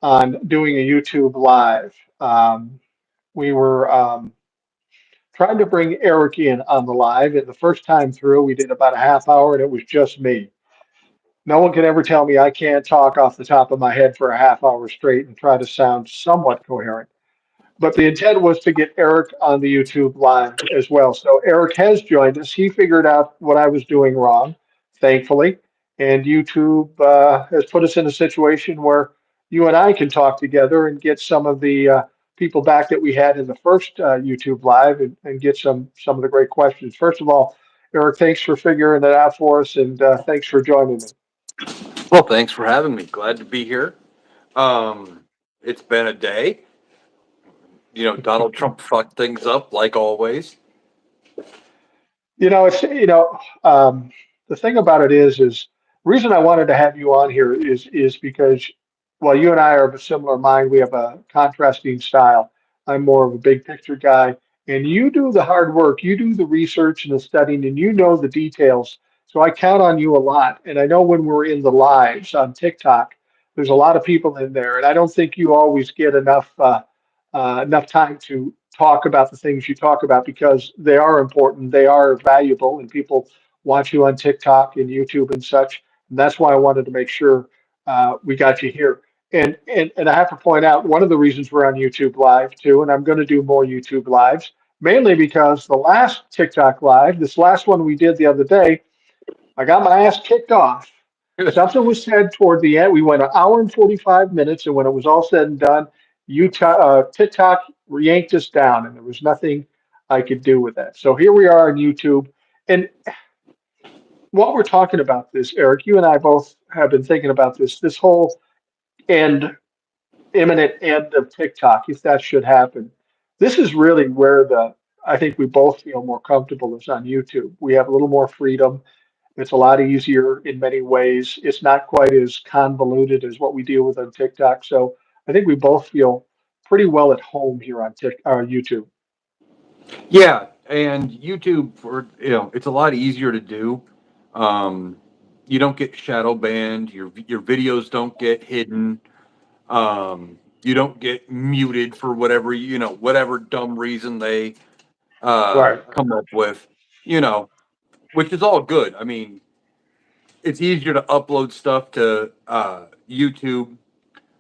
on doing a YouTube live. We were trying to bring Eric in on the live, and the first time through, we did about a half hour, and it was just me. No one can ever tell me I can't talk off the top of my head for a half hour straight and try to sound somewhat coherent. But the intent was to get Eric on the YouTube live as well. So Eric has joined us. He figured out what I was doing wrong, thankfully. And YouTube has put us in a situation where you and I can talk together and get some of the people back that we had in the first YouTube live and get some of the great questions. First of all, Eric, thanks for figuring that out for us, and thanks for joining me. Well, thanks for having me. Glad to be here. It's been a day. Donald Trump fucked things up like always. It's the thing about it is the reason I wanted to have you on here is because while you and I are of a similar mind, we have a contrasting style. I'm more of a big picture guy, and you do the hard work, you do the research and the studying, and you know the details. So I count on you a lot. And I know when we're in the lives on TikTok, there's a lot of people in there, and I don't think you always get enough time to talk about the things you talk about because they are important, they are valuable, and people watch you on TikTok and YouTube and such. And that's why I wanted to make sure we got you here. And I have to point out one of the reasons we're on YouTube Live too, and I'm going to do more YouTube Lives, mainly because the last TikTok Live, this last one we did the other day, I got my ass kicked off. Something was said toward the end. We went an hour and 45 minutes, and when it was all said and done, TikTok yanked us down, and there was nothing I could do with that. So here we are on YouTube. And while we're talking about this, Eric, you and I both have been thinking about this whole end, imminent end of TikTok, if that should happen. This is really where I think we both feel more comfortable is on YouTube. We have a little more freedom. It's a lot easier in many ways. It's not quite as convoluted as what we deal with on TikTok. So I think we both feel pretty well at home here on YouTube. Yeah, and YouTube it's a lot easier to do. You don't get shadow banned. Your videos don't get hidden. You don't get muted for whatever dumb reason they Right. come up with. You know, which is all good. I mean, it's easier to upload stuff to YouTube,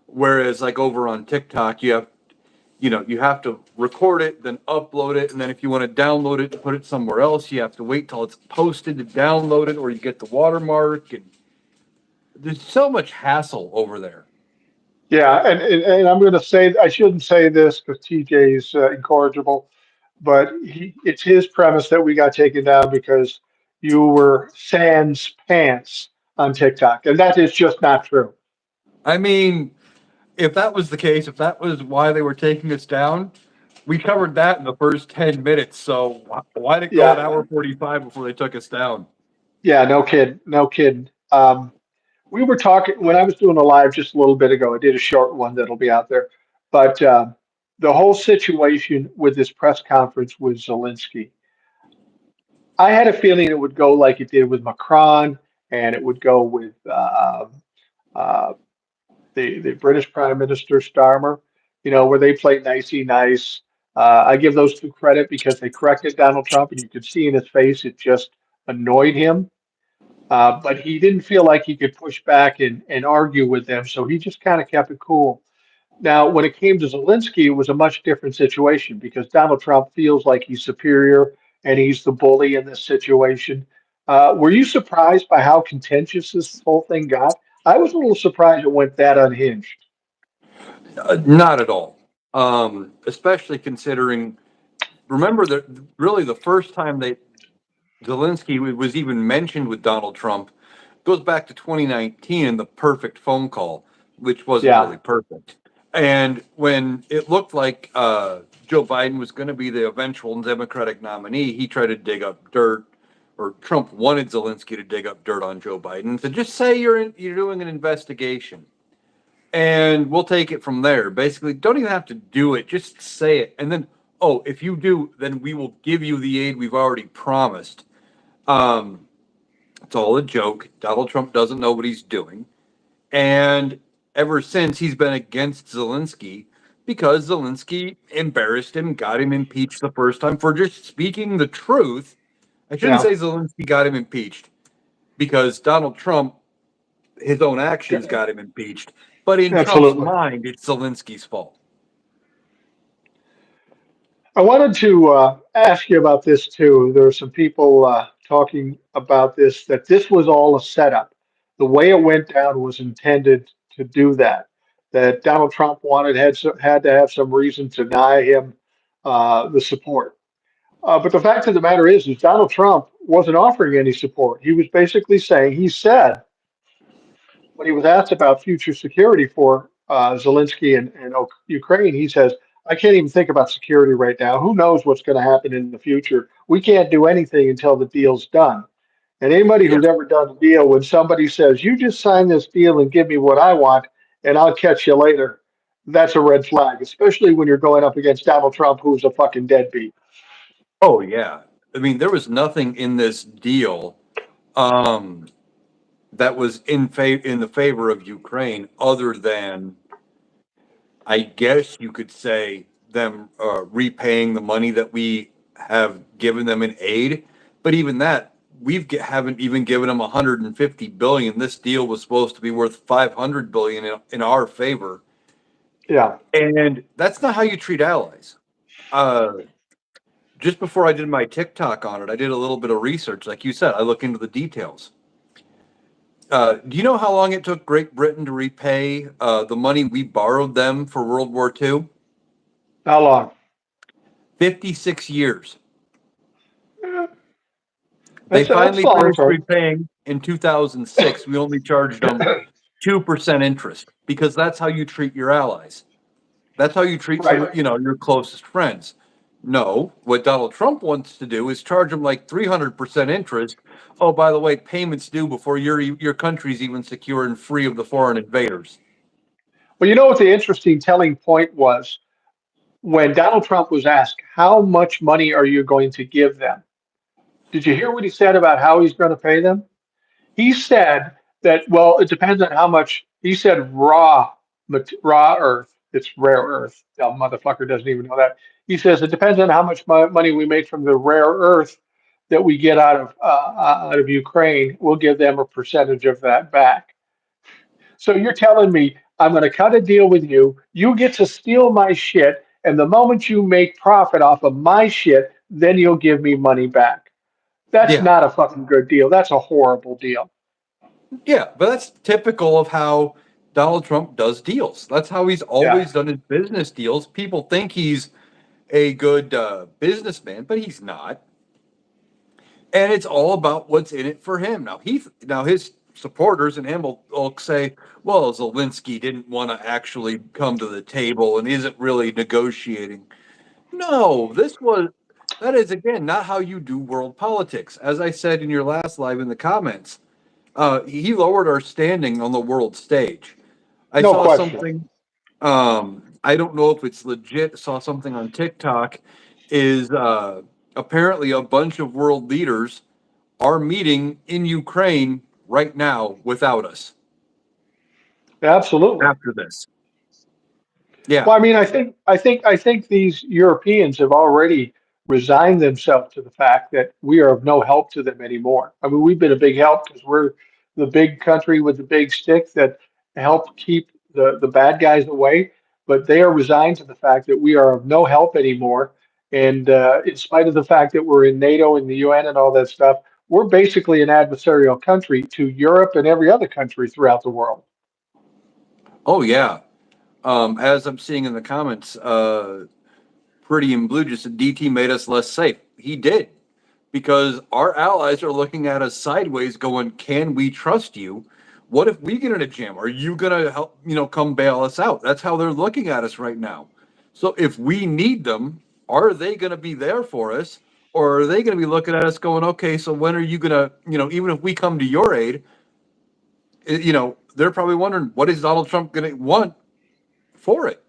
whereas like over on TikTok, you have to record it, then upload it, and then if you want to download it and put it somewhere else, you have to wait till it's posted to download it, or you get the watermark, and there's so much hassle over there. Yeah, and I'm going to say I shouldn't say this because TJ's incorrigible, but it's his premise that we got taken down because you were sans pants on TikTok, and that is just not true. I mean, if that was the case, if that was why they were taking us down, we covered that in the first 10 minutes. So why did it go an Yeah, hour 45 before they took us down? yeah, no kidding, no kidding. We were talking when I was doing a live just a little bit ago. I did a short one that'll be out there, but the whole situation with this press conference with Zelensky, I had a feeling it would go like it did with Macron, and it would go with uh, the British Prime Minister Starmer. Where they played nicey nice. I give those two credit because they corrected Donald Trump, and you could see in his face it just annoyed him. But he didn't feel like he could push back and argue with them, so he just kind of kept it cool. Now, when it came to Zelensky, it was a much different situation because Donald Trump feels like he's superior and he's the bully in this situation. Were you surprised by how contentious this whole thing got? I was a little surprised it went that unhinged. Not at all. Especially considering, remember that really the first time Zelensky was even mentioned with Donald Trump goes back to 2019 and the perfect phone call, which wasn't Yeah, really perfect. And when it looked like Joe Biden was going to be the eventual Democratic nominee, he tried to dig up dirt, or Trump wanted Zelensky to dig up dirt on Joe Biden. So just say you're doing an investigation, and we'll take it from there. Basically, don't even have to do it; just say it, and then if you do, then we will give you the aid we've already promised. Um, it's all a joke. Donald Trump doesn't know what he's doing. And ever since he's been against Zelensky because Zelensky embarrassed him, got him impeached the first time for just speaking the truth. I shouldn't Yeah, say Zelensky got him impeached because Donald Trump, his own actions got him impeached. But in Trump's absolutely. mind, it's Zelensky's fault. I wanted to ask you about this too. There were some people talking about this, that this was all a setup. The way it went down was intended to do that. That Donald Trump had to have some reason to deny him the support. But the fact of the matter is Donald Trump wasn't offering any support. He was basically saying, he said, when he was asked about future security for Zelensky and Ukraine, he says, I can't even think about security right now. Who knows what's going to happen in the future? We can't do anything until the deal's done. And anybody Yeah. who's ever done a deal, when somebody says, you just sign this deal and give me what I want, and I'll catch you later, that's a red flag, especially when you're going up against Donald Trump, who's a fucking deadbeat. Oh, yeah. I mean, there was nothing in this deal um, that was in the favor of Ukraine other than, I guess you could say, them repaying the money that we have given them in aid. But even that, haven't even given them 150 billion. This deal was supposed to be worth 500 billion in our favor, Yeah, and that's not how you treat allies. Uh, just before I did my TikTok on it, I did a little bit of research. Like you said, I look into the details. Do you know how long it took Great Britain to repay the money we borrowed them for World War II? how long? 56 years. Eh, They that's finally long finished term. repaying in 2006. We only charged them 2% interest because that's how you treat your allies. That's how you treat Right. your closest friends. No, what Donald Trump wants to do is charge them like 300% interest. Oh, by the way, payments due before your country's even secure and free of the foreign invaders. Well, you know what the interesting telling point was? When Donald Trump was asked, how much money are you going to give them? Did you hear what he said about how he's going to pay them? He said that, well, it depends on how much, he said raw earth. It's rare earth. The motherfucker doesn't even know that. He says it depends on how much money we make from the rare earth that we get out of Ukraine. We'll give them a percentage of that back. So you're telling me I'm going to cut a deal with you. You get to steal my shit. And the moment you make profit off of my shit, then you'll give me money back. That's Yeah, not a fucking good deal. That's a horrible deal. yeah, but that's typical of how Donald Trump does deals. That's how he's Yeah. always done his business deals. People think he's a good businessman, but he's not. And it's all about what's in it for him. Now his supporters and him will say, "Well, Zelensky didn't want to actually come to the table and isn't really negotiating." No, that is again not how you do world politics. As I said in your last live in the comments, he lowered our standing on the world stage. I No saw question. something. I don't know if it's legit. Saw something on TikTok. Is apparently a bunch of world leaders are meeting in Ukraine right now without us Absolutely. after this. Yeah. Well, I mean, I think these Europeans have already resigned themselves to the fact that we are of no help to them anymore. I mean, we've been a big help because we're the big country with the big stick that help keep the bad guys away. But they are resigned to the fact that we are of no help anymore. And in spite of the fact that we're in NATO and the UN and all that stuff, we're basically an adversarial country to Europe and every other country throughout the world. Oh yeah. As I'm seeing in the comments, Pretty in Blue just said DT made us less safe. He did because our allies are looking at us sideways, going, "Can we trust you? What if we get in a jam? Are you gonna help? Come bail us out?" That's how they're looking at us right now. So if we need them, are they gonna be there for us, or are they gonna be looking at us going, "Okay, so when are you gonna, even if we come to your aid, they're probably wondering what is Donald Trump gonna want for it?"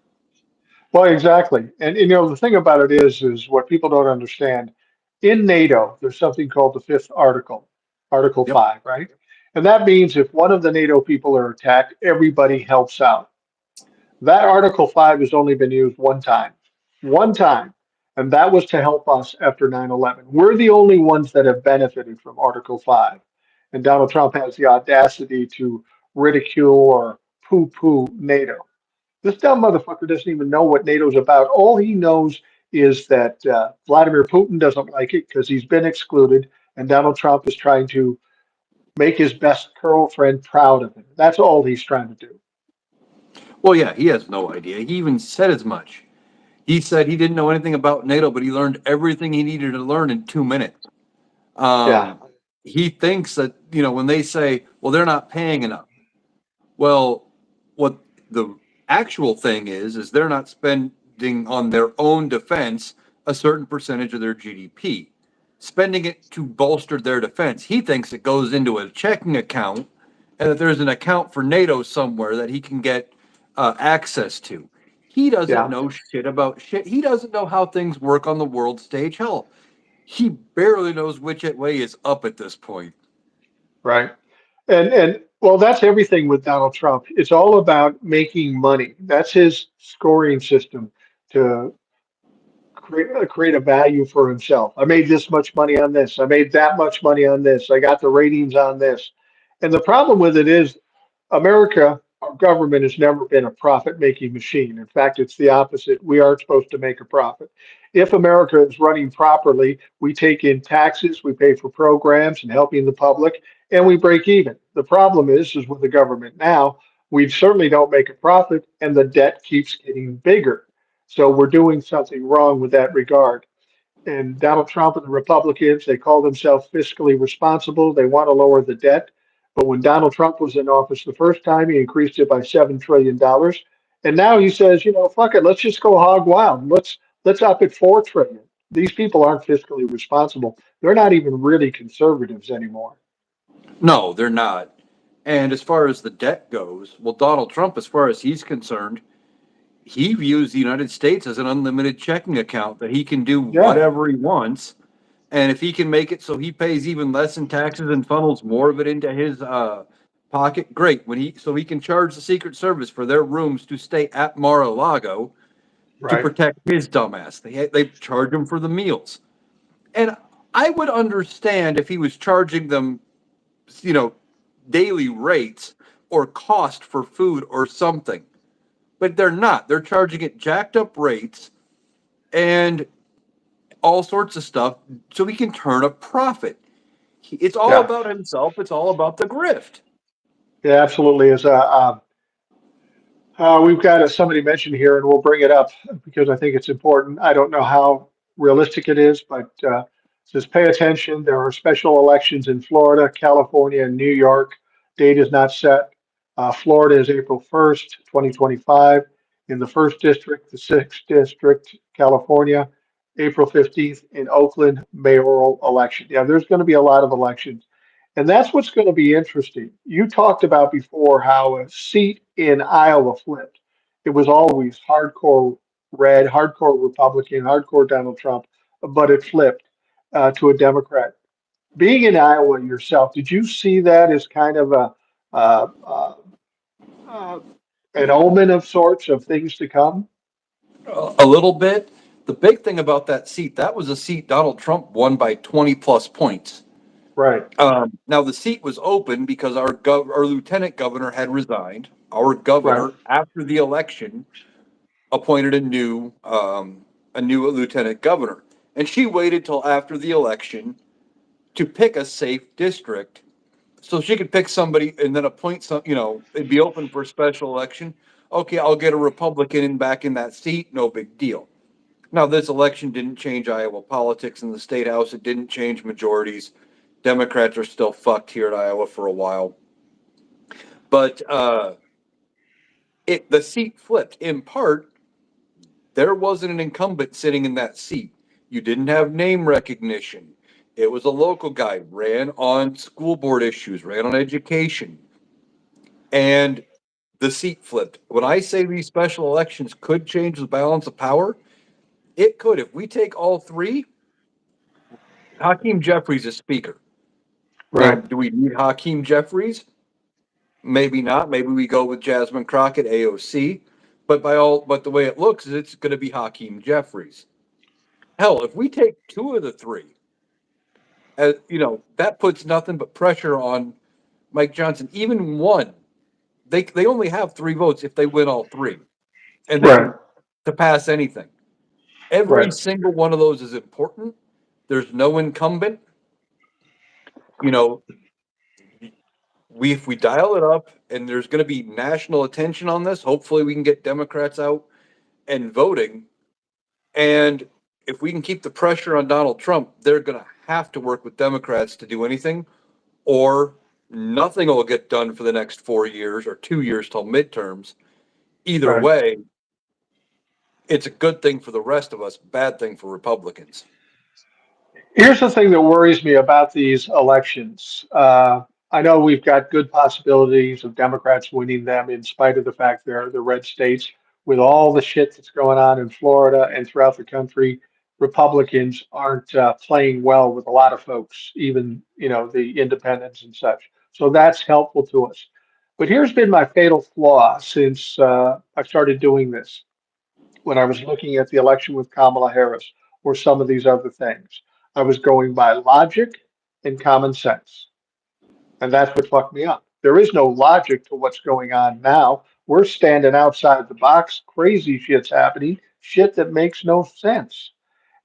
Well, exactly. And the thing about it is what people don't understand. In NATO, there's something called the fifth article, Article Yep. 5, right? And that means if one of the NATO people are attacked, everybody helps out. That Article 5 has only been used one time, and that was to help us after 9/11. We're the only ones that have benefited from Article 5. And Donald Trump has the audacity to ridicule or poo poo NATO. This dumb motherfucker doesn't even know what NATO's about. All he knows is that Vladimir Putin doesn't like it because he's been excluded, and Donald Trump is trying to make his best girlfriend proud of him. That's all he's trying to do. Well, yeah, he has no idea. He even said as much. He said he didn't know anything about NATO, but he learned everything he needed to learn in 2 minutes. Yeah, Um, he thinks that, when they say, well, they're not paying enough. Well, what the actual thing is they're not spending on their own defense a certain percentage of their GDP, spending it to bolster their defense. He thinks it goes into a checking account and that there's an account for NATO somewhere that he can get access to. He doesn't yeah, know shit about shit. He doesn't know how things work on the world stage. Hell, he barely knows which way is up at this point. right. And well, that's everything with Donald Trump. It's all about making money. That's his scoring system to create a value for himself. I made this much money on this. I made that much money on this. I got the ratings on this. And the problem with it is America, our government has never been a profit making machine. In fact, it's the opposite. We aren't supposed to make a profit. If America is running properly, we take in taxes, we pay for programs and helping the public, and we break even. The problem is with the government now, we certainly don't make a profit and the debt keeps getting bigger. So we're doing something wrong with that regard. And Donald Trump and the Republicans, they call themselves fiscally responsible. They want to lower the debt. But when Donald Trump was in office the first time, he increased it by $7 trillion. And now he says, fuck it, let's just go hog wild. Let's up it 4 trillion. These people aren't fiscally responsible. They're not even really conservatives anymore. No, they're not. And as far as the debt goes, well, Donald Trump, as far as he's concerned, he views the United States as an unlimited checking account that he can do Yeah, whatever he wants. And if he can make it so he pays even less in taxes and funnels more of it into his pocket, great. So he can charge the Secret Service for their rooms to stay at Mar-a-Lago to right. protect his dumbass. They charge him for the meals. And I would understand if he was charging them, you know, daily rates or cost for food or something. But they're not. They're charging it jacked up rates and all sorts of stuff so he can turn a profit. It's all Yeah, about himself. It's all about the grift. yeah, absolutely. We've got somebody mentioned here, and we'll bring it up because I think it's important. I don't know how realistic it is, but it says pay attention. There are special elections in Florida, California, and New York. Date is not set. Florida is April 1st, 2025. In the first district, the sixth district, California, April 15th. In Oakland, mayoral election. Yeah, there's going to be a lot of elections. And that's what's going to be interesting. You talked about before how a seat in Iowa flipped. It was always hardcore red, hardcore Republican, hardcore Donald Trump, but it flipped to a Democrat. Being in Iowa yourself, did you see that as kind of uh, uh, uh, an omen of sorts of things to come? A little bit. The big thing about that seat, that was a seat Donald Trump won by 20 plus points. Right, Now the seat was open because our lieutenant governor had resigned. Our right, governor, after the election, appointed a new lieutenant governor, and she waited till after the election to pick a safe district so she could pick somebody and then appoint some. It'd be open for a special election. Okay, I'll get a Republican in back in that seat. No big deal. Now, this election didn't change Iowa politics in the state house. It didn't change majorities. Democrats are still fucked here in Iowa for a while. But the seat flipped. In part, there wasn't an incumbent sitting in that seat. You didn't have name recognition. It was a local guy, ran on school board issues, ran on education, and the seat flipped. When I say these special elections could change the balance of power, it could. If we take all three, Hakeem Jeffries is speaker. Now, Right. do we need Hakeem Jeffries? Maybe not. Maybe we go with Jasmine Crockett, AOC. But the way it looks is it's going to be Hakeem Jeffries. Hell, if we take two of the three, that puts nothing but pressure on Mike Johnson. Even one, they only have 3 votes if they win all three, and Right. then to pass anything. Every Right. single one of those is important. There's no incumbent. You know, if we dial it up, and there's going to be national attention on this. Hopefully, we can get Democrats out and voting. And if we can keep the pressure on Donald Trump, they're going to have to work with Democrats to do anything, or nothing will get done for the next 4 years or 2 years till midterms. Either Right. way, it's a good thing for the rest of us, bad thing for Republicans. Here's the thing that worries me about these elections. I know we've got good possibilities of Democrats winning them in spite of the fact they're the red states. With all the shit that's going on in Florida and throughout the country, Republicans aren't playing well with a lot of folks, even the independents and such. So that's helpful to us. But here's been my fatal flaw since I started doing this when I was looking at the election with Kamala Harris or some of these other things. I was going by logic and common sense. And that's what fucked me up. There is no logic to what's going on now. We're standing outside the box. Crazy shit's happening, shit that makes no sense.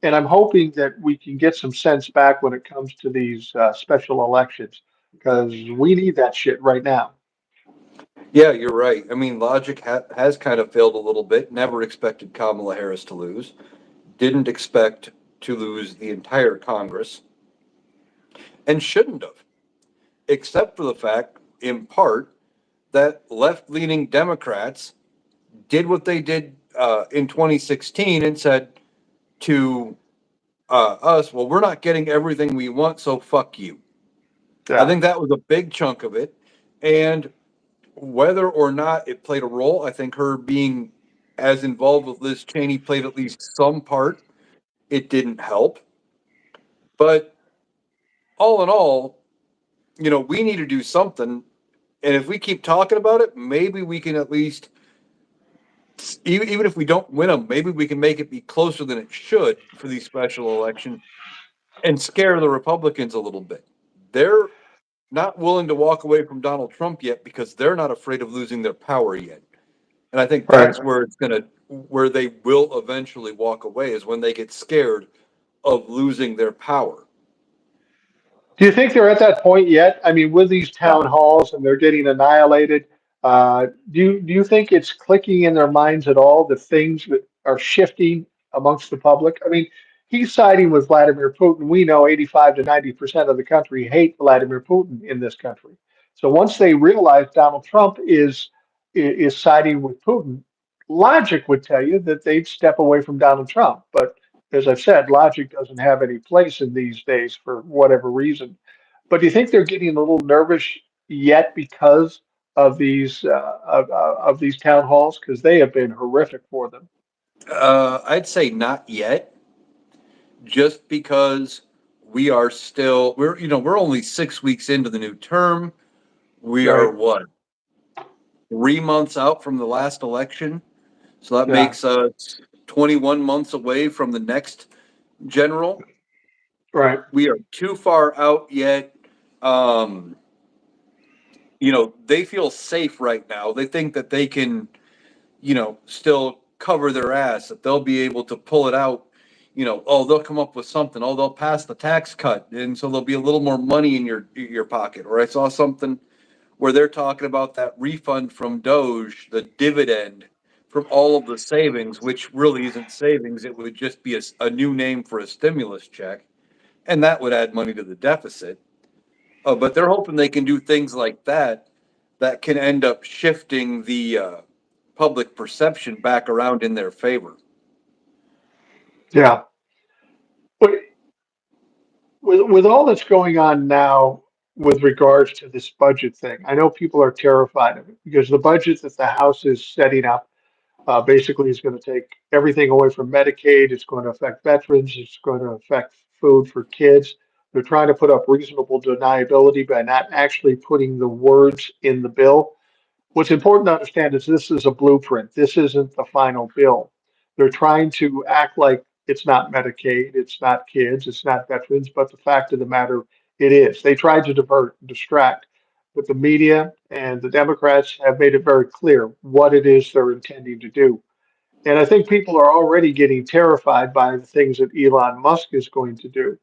And I'm hoping that we can get some sense back when it comes to these special elections because we need that shit right now. Yeah, you're right. I mean, logic has kind of failed a little bit. Never expected Kamala Harris to lose. Didn't expect to lose the entire Congress, and shouldn't have, except for the fact, in part, that left leaning Democrats did what they did in 2016 and said to us, well, we're not getting everything we want, so fuck you. I Yeah. think that was a big chunk of it. And whether or not it played a role, I think her being as involved with Liz Cheney played at least some part. It didn't help. But all in all, we need to do something. And if we keep talking about it, maybe we can at least, even if we don't win them, maybe we can make it be closer than it should for these special elections and scare the Republicans a little bit. They're not willing to walk away from Donald Trump yet because they're not afraid of losing their power yet. And I think Right. that's where they will eventually walk away is when they get scared of losing their power. Do you think they're at that point yet? I mean, with these town halls and they're getting annihilated, do you think it's clicking in their minds at all the things that are shifting amongst the public? I mean, he's siding with Vladimir Putin. We know 85 to 90% of the country hate Vladimir Putin in this country. So once they realize Donald Trump is siding with Putin, logic would tell you that they'd step away from Donald Trump. But as I've said, logic doesn't have any place in these days for whatever reason. But do you think they're getting a little nervous yet because of these town halls? Because they have been horrific for them. I'd say not yet, just because we're only 6 weeks into the new term. We are Right. what, 3 months out from the last election, so that Yeah. makes us 21 months away from the next general. Right. We are too far out yet. Um, they feel safe right now. They think that they can, still cover their ass, that they'll be able to pull it out. Oh, they'll come up with something. Oh, they'll pass the tax cut, and so there'll be a little more money in your pocket. Or I saw something where they're talking about that refund from Doge, the dividend from all of the savings, which really isn't savings. It would just be a new name for a stimulus check, and that would add money to the deficit. But they're hoping they can do things like that can end up shifting the public perception back around in their favor. Yeah. But with all that's going on now with regards to this budget thing, I know people are terrified of it because the budget that the House is setting up basically is going to take everything away from Medicaid. It's going to affect veterans. It's going to affect food for kids. They're trying to put up reasonable deniability by not actually putting the words in the bill. What's important to understand is this is a blueprint. This isn't the final bill. They're trying to act like it's not Medicaid, it's not kids, it's not veterans, but the fact of the matter, it is. They tried to divert and distract, but the media and the Democrats have made it very clear what it is they're intending to do. And I think people are already getting terrified by the things that Elon Musk is going to do.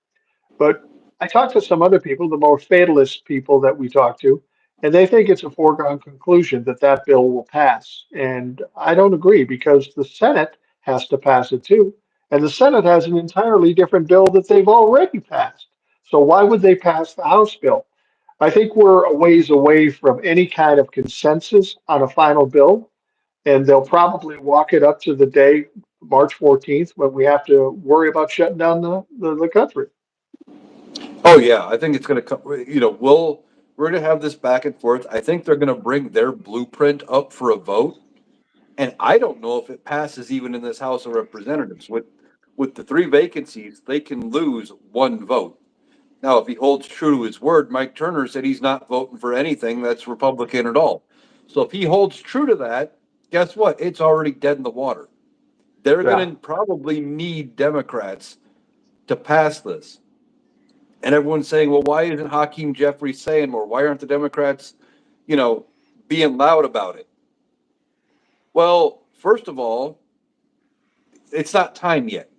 But I talked to some other people, the more fatalist people that we talk to, and they think it's a foregone conclusion that that bill will pass. And I don't agree because the Senate has to pass it too. And the Senate has an entirely different bill that they've already passed. So why would they pass the House bill? I think we're a ways away from any kind of consensus on a final bill, and they'll probably walk it up to the day, March 14th, when we have to worry about shutting down the country. Oh yeah, I think it's going to come. We're going to have this back and forth. I think they're going to bring their blueprint up for a vote, and I don't know if it passes even in this House of Representatives. With the three vacancies, they can lose one vote. Now, if he holds true to his word, Mike Turner said he's not voting for anything that's Republican at all. So if he holds true to that, guess what? It's already dead in the water. They're Yeah. going to probably need Democrats to pass this. And everyone's saying, well, why isn't Hakeem Jeffries saying more? Why aren't the Democrats, being loud about it? Well, first of all, it's not time yet.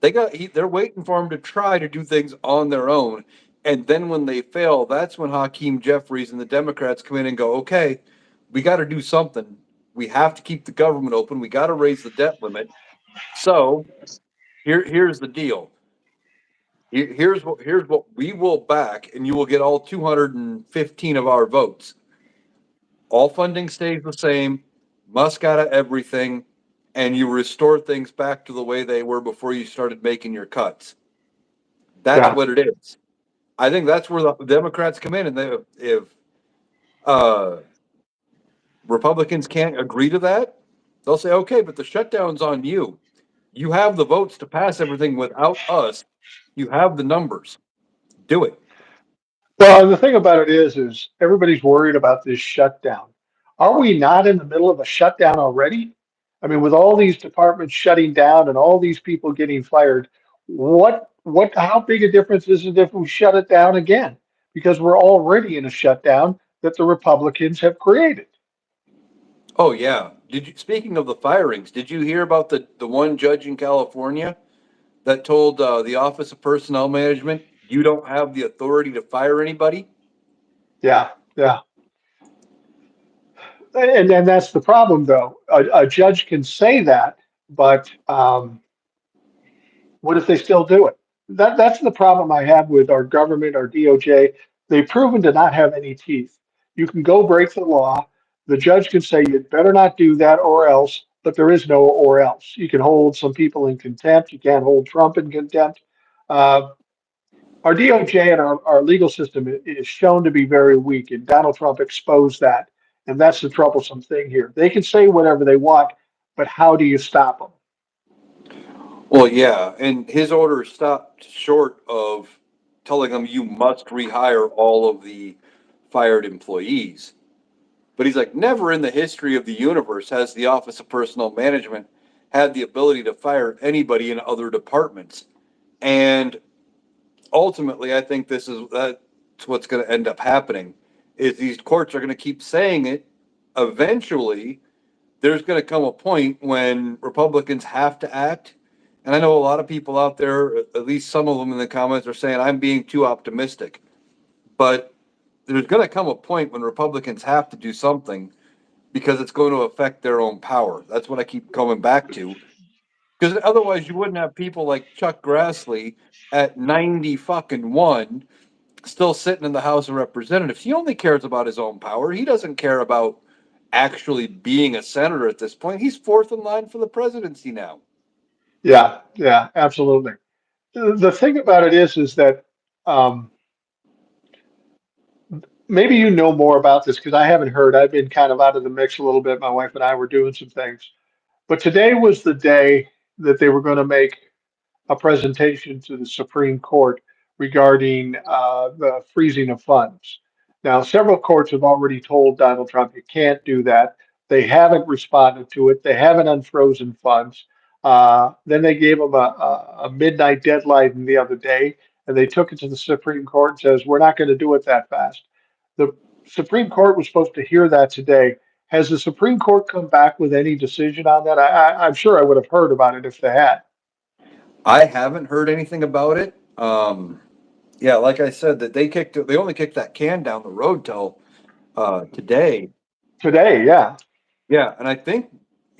They're waiting for him to try to do things on their own. And then when they fail, that's when Hakeem Jeffries and the Democrats come in and go, okay, we got to do something. We have to keep the government open. We got to raise the debt limit. So here's the deal. Here's what we will back, and you will get all 215 of our votes. All funding stays the same. Musk out of everything, and you restore things back to the way they were before you started making your cuts. That's Yeah. what it is. I think that's where the Democrats come in, and if uh, Republicans can't agree to that, they'll say, "Okay, but the shutdown's on you. You have the votes to pass everything without us. You have the numbers. Do it." Well, and the thing about it is everybody's worried about this shutdown. Are we not in the middle of a shutdown already? I mean, with all these departments shutting down and all these people getting fired, how big a difference is it if we shut it down again? Because we're already in a shutdown that the Republicans have created. Oh yeah. Speaking of the firings, did you hear about the one judge in California that told the Office of Personnel Management, "You don't have the authority to fire anybody"? Yeah, yeah. And that's the problem, though. A judge can say that, but what if they still do it? That's the problem I have with our government, our DOJ. They've proven to not have any teeth. You can go break the law. The judge can say you better not do that or else, but there is no or else. You can hold some people in contempt. You can't hold Trump in contempt. Uh, our DOJ and our legal system is shown to be very weak, and Donald Trump exposed that. And that's the troublesome thing here. They can say whatever they want, but how do you stop them? Well, yeah, and his order stopped short of telling them you must rehire all of the fired employees. But he's like, never in the history of the universe has the Office of Personnel Management had the ability to fire anybody in other departments. And ultimately, I think that's what's going to end up happening is these courts are going to keep saying it. Eventually, there's going to come a point when Republicans have to act. And I know a lot of people out there, at least some of them in the comments, are saying I'm being too optimistic. But there's going to come a point when Republicans have to do something because it's going to affect their own power. That's what I keep coming back to. Because otherwise, you wouldn't have people like Chuck Grassley at 90 fucking one still sitting in the House of Representatives. He only cares about his own power. He doesn't care about actually being a senator at this point. He's fourth in line for the presidency now. Yeah, yeah, absolutely. The thing about it is that um, maybe you know more about this because I haven't heard. I've been kind of out of the mix a little bit. My wife and I were doing some things, but today was the day that they were going to make a presentation to the Supreme Court regarding the freezing of funds. Now, several courts have already told Donald Trump you can't do that. They haven't responded to it. They haven't unfrozen funds. Then they gave him a midnight deadline the other day, and they took it to the Supreme Court and says we're not going to do it that fast. The Supreme Court was supposed to hear that today. Has the Supreme Court come back with any decision on that? I'm sure I would have heard about it if they had. I haven't heard anything about it. Yeah, like I said, that they only kicked that can down the road till today. Today, yeah. Yeah, and I think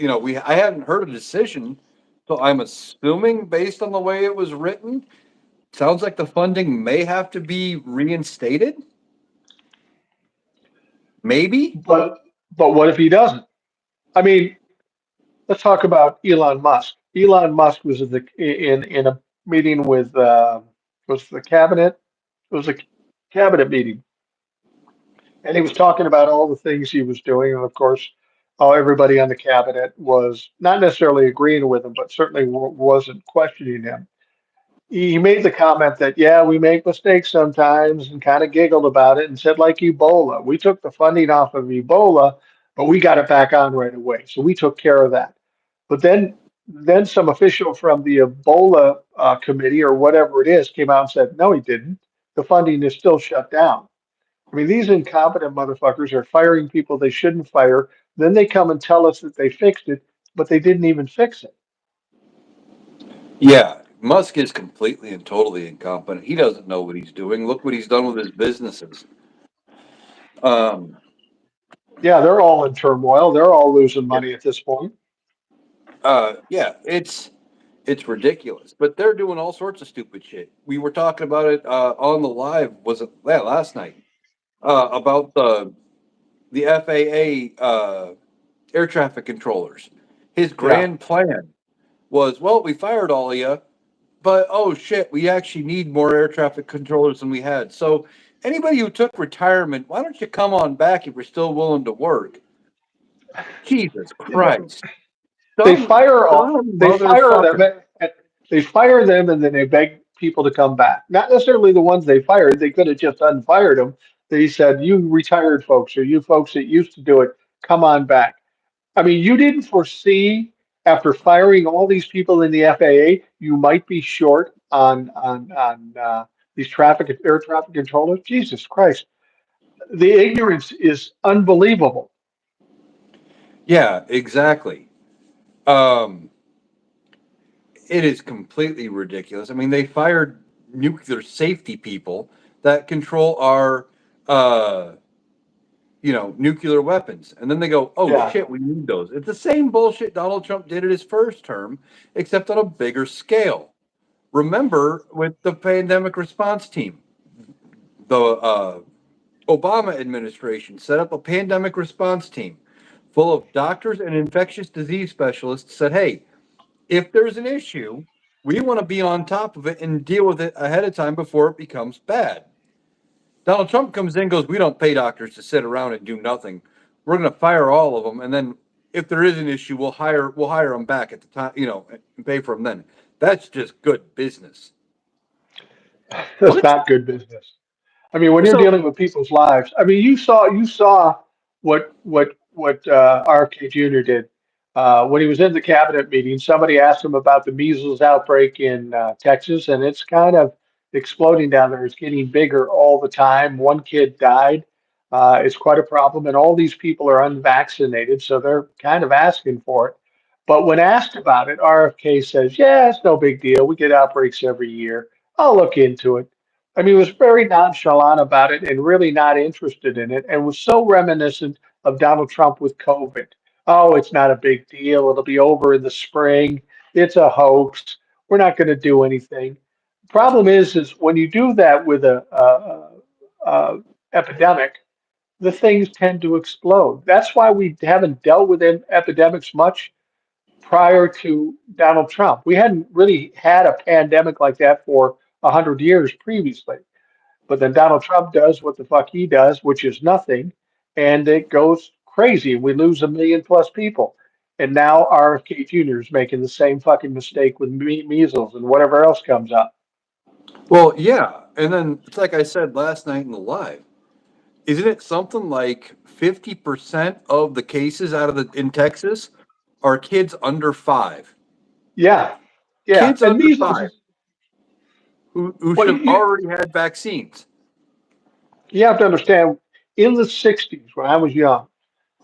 I hadn't heard a decision, so I'm assuming based on the way it was written, sounds like the funding may have to be reinstated. Maybe. But what if he doesn't? I mean, let's talk about Elon Musk. Elon Musk was in a meeting with was the cabinet. It was a cabinet meeting, and he was talking about all the things he was doing, and of course, everybody on the cabinet was not necessarily agreeing with him, but certainly wasn't questioning him. He made the comment that, yeah, we make mistakes sometimes, and kind of giggled about it and said, like Ebola, we took the funding off of Ebola, but we got it back on right away. So we took care of that. But then some official from the Ebola committee or whatever it is came out and said, no, he didn't. The funding is still shut down. I mean, these incompetent motherfuckers are firing people they shouldn't fire. Then they come and tell us that they fixed it, but they didn't even fix it. Yeah, Musk is completely and totally incompetent. He doesn't know what he's doing. Look what he's done with his businesses. Um, Yeah, they're all in turmoil. They're all losing yeah, money at this point. yeah, it's ridiculous. But they're doing all sorts of stupid shit. We were talking about it on the live, was it last night? About the FAA air traffic controllers. His Yeah. grand plan was, well, we fired all of you, but oh shit, we actually need more air traffic controllers than we had. So anybody who took retirement, why don't you come on back if you're still willing to work? Jesus But Christ. they Dumb, fire all dumb they fire them motherfucker. they fire them and then they beg people to come back. Not necessarily the ones they fired. They could have just unfired them. They said, you retired folks or you folks that used to do it, come on back. I mean, you didn't foresee after firing all these people in the FAA, you might be short on these air traffic controllers. Jesus Christ, the ignorance is unbelievable. Yeah, exactly. Um, it is completely ridiculous. I mean, they fired nuclear safety people that control our uh nuclear weapons. And then they go, oh Yeah, shit, we need those. It's the same bullshit Donald Trump did in his first term, except on a bigger scale. Remember with the pandemic response team, the Obama administration set up a pandemic response team full of doctors and infectious disease specialists, said, hey, if there's an issue, we want to be on top of it and deal with it ahead of time before it becomes bad. Donald Trump comes in and goes, we don't pay doctors to sit around and do nothing. We're going to fire all of them. And then if there is an issue, we'll hire them back at the time, and pay for them then. That's just good business. that's What? not good business. I mean, when you're So, dealing with people's lives, I mean, you saw what RFK Jr. did when he was in the cabinet meeting. Somebody asked him about the measles outbreak in Texas, and it's kind of exploding down there. It's getting bigger all the time. One kid died. It's quite a problem, and all these people are unvaccinated, so they're kind of asking for it. But when asked about it, RFK says, "Yeah, it's no big deal. We get outbreaks every year. I'll look into it." I mean, he was very nonchalant about it and really not interested in it, and was so reminiscent of Donald Trump with COVID. Oh, it's not a big deal. It'll be over in the spring. It's a hoax. We're not going to do anything. Problem is when you do that with a epidemic, the things tend to explode. That's why we haven't dealt with epidemics much prior to Donald Trump. We hadn't really had a pandemic like that for 100 years previously. But then Donald Trump does what the fuck he does, which is nothing, and it goes crazy. We lose a million plus people. And now RFK Jr. is making the same fucking mistake with measles and whatever else comes up. Well, yeah. And then it's like I said last night in the live. Isn't it something like 50% of the cases out of in Texas are kids under 5? Yeah, yeah. Kids And under measles 5 is who well. should have already had vaccines. You have to understand. In the '60s, when I was young,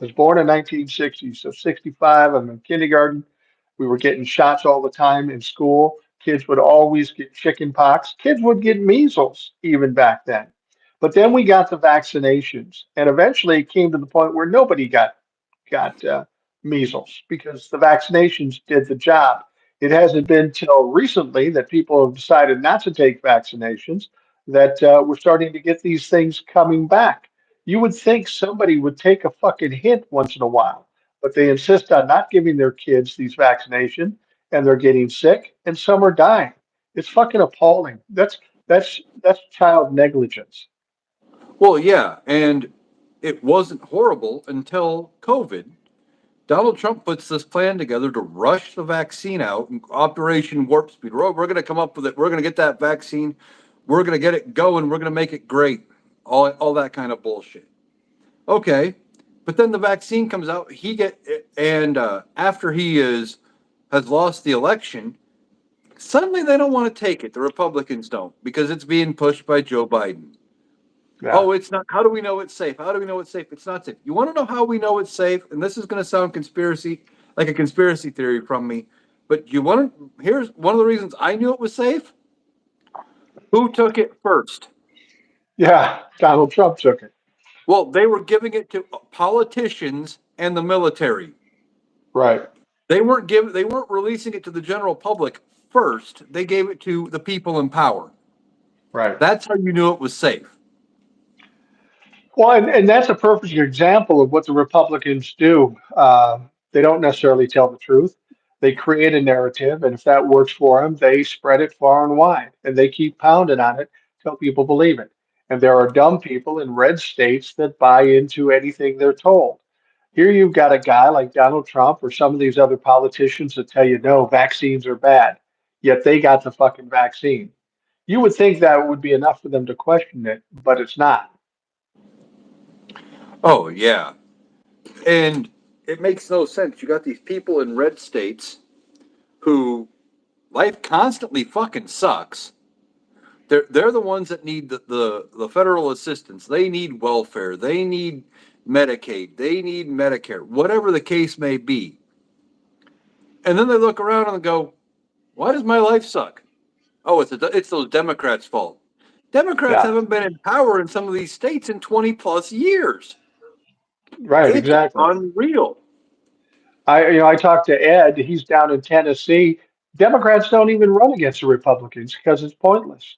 I was born in 1960, so 65. I'm in kindergarten. We were getting shots all the time in school. Kids would always get chicken pox. Kids would get measles even back then. But then we got the vaccinations, and eventually it came to the point where nobody got measles because the vaccinations did the job. It hasn't been till recently that people have decided not to take vaccinations that we're starting to get these things coming back. You would think somebody would take a fucking hint once in a while, but they insist on not giving their kids these vaccinations, and they're getting sick, and some are dying. It's fucking appalling. That's child negligence. Well, yeah, and it wasn't horrible until COVID. Donald Trump puts this plan together to rush the vaccine out, Operation Warp Speed. We're going to come up with it. We're going to get that vaccine. We're going to get it going. We're going to make it great. All that kind of bullshit. Okay, but then the vaccine comes out. After he has lost the election, suddenly they don't want to take it. The Republicans don't because it's being pushed by Joe Biden. Yeah. Oh, it's not. How do we know it's safe? How do we know it's safe? It's not safe. You want to know how we know it's safe? And this is going to sound like a conspiracy theory from me. But here's one of the reasons I knew it was safe. Who took it first? Yeah. Donald Trump took it. Well, they were giving it to politicians and the military. Right. They weren't releasing it to the general public first. They gave it to the people in power. Right. That's how you knew it was safe. Well, and that's a perfect example of what the Republicans do. They don't necessarily tell the truth. They create a narrative, and if that works for them, they spread it far and wide, and they keep pounding on it till people believe it. And there are dumb people in red states that buy into anything they're told. Here you've got a guy like Donald Trump or some of these other politicians that tell you, no, vaccines are bad, yet they got the fucking vaccine. You would think that would be enough for them to question it, but it's not. Oh yeah, and it makes no sense. You got these people in red states who life constantly fucking sucks. They're the ones that need the federal assistance. They need welfare. They need Medicaid. They need Medicare. Whatever the case may be. And then they look around and go, "Why does my life suck?" Oh, it's those Democrats' fault. Democrats Yeah. haven't been in power in some of these states in 20 plus years. Right, It's exactly. unreal. I talked to Ed. He's down in Tennessee. Democrats don't even run against the Republicans because it's pointless.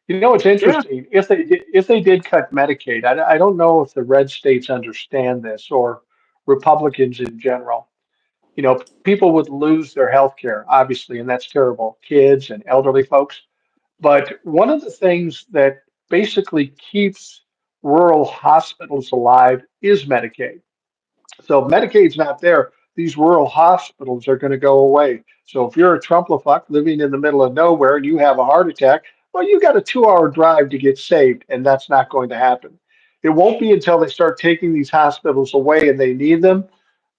It's Yeah. interesting. If they did cut Medicaid, I don't know if the red states understand this or Republicans in general. People would lose their health care, obviously, and that's terrible. Kids and elderly folks. But one of the things that basically keeps rural hospitals alive is Medicaid. So if Medicaid's not there, these rural hospitals are going to go away. So if you're a Trumplafuck living in the middle of nowhere and you have a heart attack, well, you got a 2 hour drive to get saved, and that's not going to happen. It won't be until they start taking these hospitals away and they need them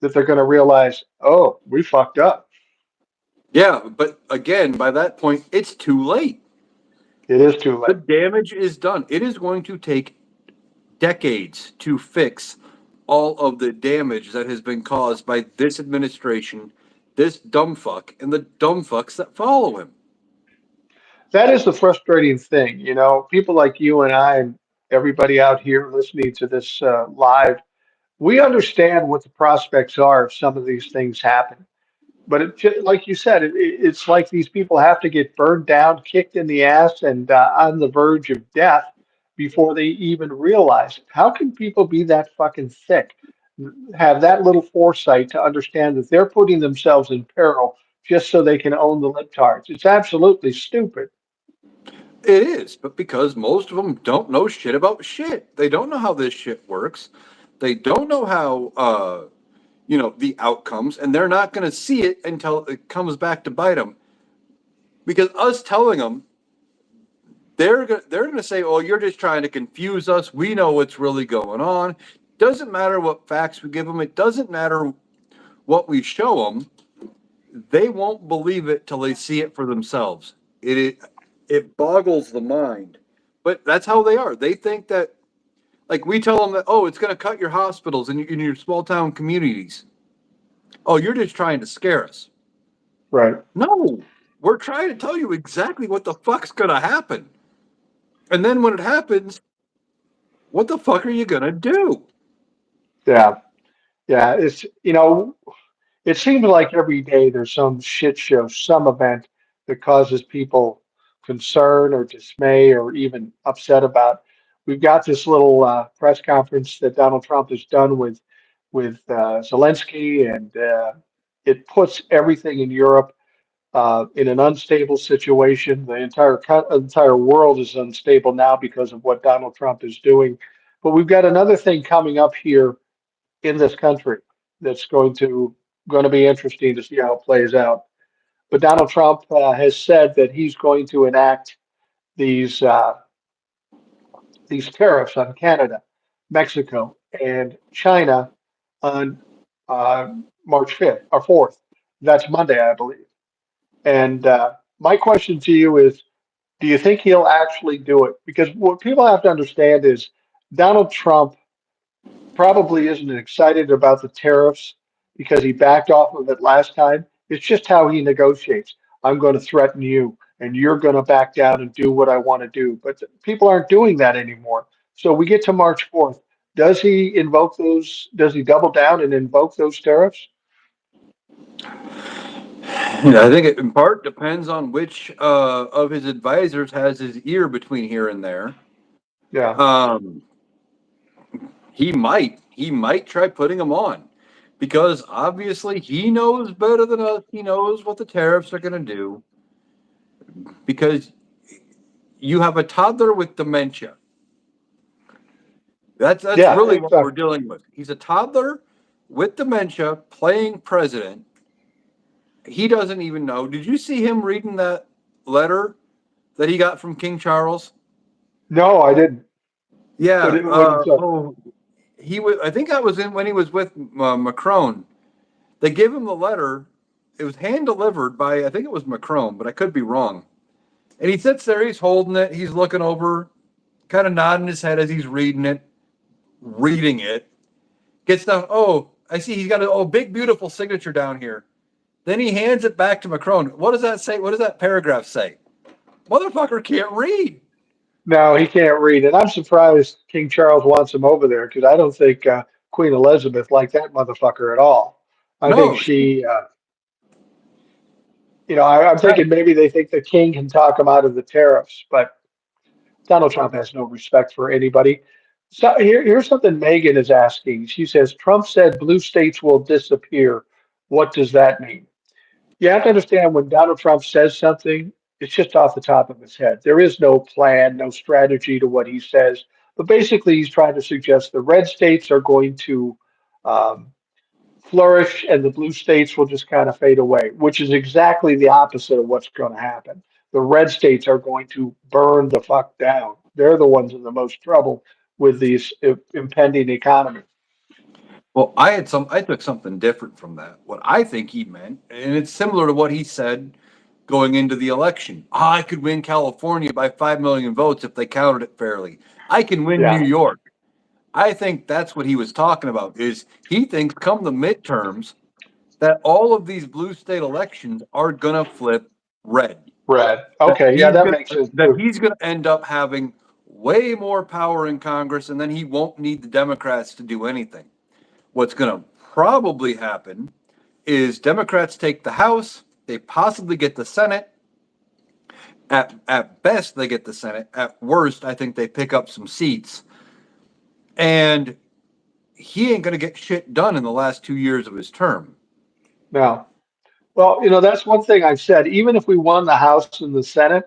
that they're going to realize, oh, we fucked up. Yeah. But again, by that point, it's too late. It is too The late. damage is done. It is going to take decades to fix all of the damage that has been caused by this administration, this dumb fuck, and the dumb fucks that follow him. That is the frustrating thing. People like you and I and everybody out here listening to this live, we understand what the prospects are if some of these things happen. But like you said, it's like these people have to get burned down, kicked in the ass, and on the verge of death before they even realize it. How can people be that fucking thick, have that little foresight to understand that they're putting themselves in peril just so they can own the libtards? It's absolutely stupid. It is, but because most of them don't know shit about shit. They don't know how this shit works. They don't know how, the outcomes, and they're not going to see it until it comes back to bite them. Because us telling them they're going to say, "Oh, you're just trying to confuse us. We know what's really going on. Doesn't matter what facts we give them. It doesn't matter what we show them. They won't believe it till they see it for themselves. It boggles the mind, but that's how they are. They think that, like, we tell them that, oh, it's going to cut your hospitals in your small town communities. Oh, you're just trying to scare us. Right. No, we're trying to tell you exactly what the fuck's going to happen. And then when it happens, what the fuck are you going to do? Yeah. Yeah. It's, it seems like every day there's some shit show, some event that causes people concern or dismay or even upset about. We've got this little press conference that Donald Trump has done with Zelensky, and it puts everything in Europe in an unstable situation. The entire world is unstable now because of what Donald Trump is doing. But we've got another thing coming up here in this country that's going to be interesting to see how it plays out. But Donald Trump has said that he's going to enact these uh, these tariffs on Canada, Mexico, and China on March 5th or 4th. That's Monday, I believe. And my question to you is, do you think he'll actually do it? Because what people have to understand is Donald Trump probably isn't excited about the tariffs because he backed off of it last time. It's just how he negotiates. I'm going to threaten you and you're going to back down and do what I want to do. But people aren't doing that anymore. So we get to March 4th. Does he invoke those? Does he double down and invoke those tariffs? I think it in part depends on which of his advisors has his ear between here and there. Yeah. Um, he might try putting them on because obviously he knows better than us. He knows what the tariffs are going to do because you have a toddler with dementia. That's Yeah. really what we're Exactly. dealing with. He's a toddler with dementia playing president. He doesn't even know. Did you see him reading that letter that he got from King Charles? No, I didn't. Yeah. What did he say? Oh, he was. I think that was in when he was with Macron. They gave him the letter. It was hand delivered by I think it was Macron, but I could be wrong. And he sits there. He's holding it. He's looking over, kind of nodding his head as he's reading it. Reading it. Gets down. Oh, I see. He's got a big beautiful signature down here. Then he hands it back to Macron. What does that say? What does that paragraph say? Motherfucker can't read. No, he can't read. And I'm surprised King Charles wants him over there because I don't think Queen Elizabeth liked that motherfucker at all. I think No, she, I'm right. thinking maybe they think the king can talk him out of the tariffs, but Donald Trump has no respect for anybody. So here's something Megan is asking. She says, Trump said blue states will disappear. What does that mean? You have to understand when Donald Trump says something, it's just off the top of his head. There is no plan, no strategy to what he says. But basically, he's trying to suggest the red states are going to um, flourish and the blue states will just kind of fade away, which is exactly the opposite of what's going to happen. The red states are going to burn the fuck down. They're the ones in the most trouble with these impending economy. Well, I took something different from that. What I think he meant, and it's similar to what he said going into the election. I could win California by 5 million votes if they counted it fairly. I can win New Yeah, York. I think that's what he was talking about is he thinks come the midterms that all of these blue state elections are going to flip red. red. That Okay, yeah, he's that going makes sense that too. he's going to end up having way more power in Congress and then he won't need the Democrats to do anything. What's going to probably happen is Democrats take the House, they possibly get the Senate. At best, they get the Senate. At worst, I think they pick up some seats. And he ain't going to get shit done in the last 2 years of his term. No. Well, that's one thing I've said. Even if we won the House and the Senate,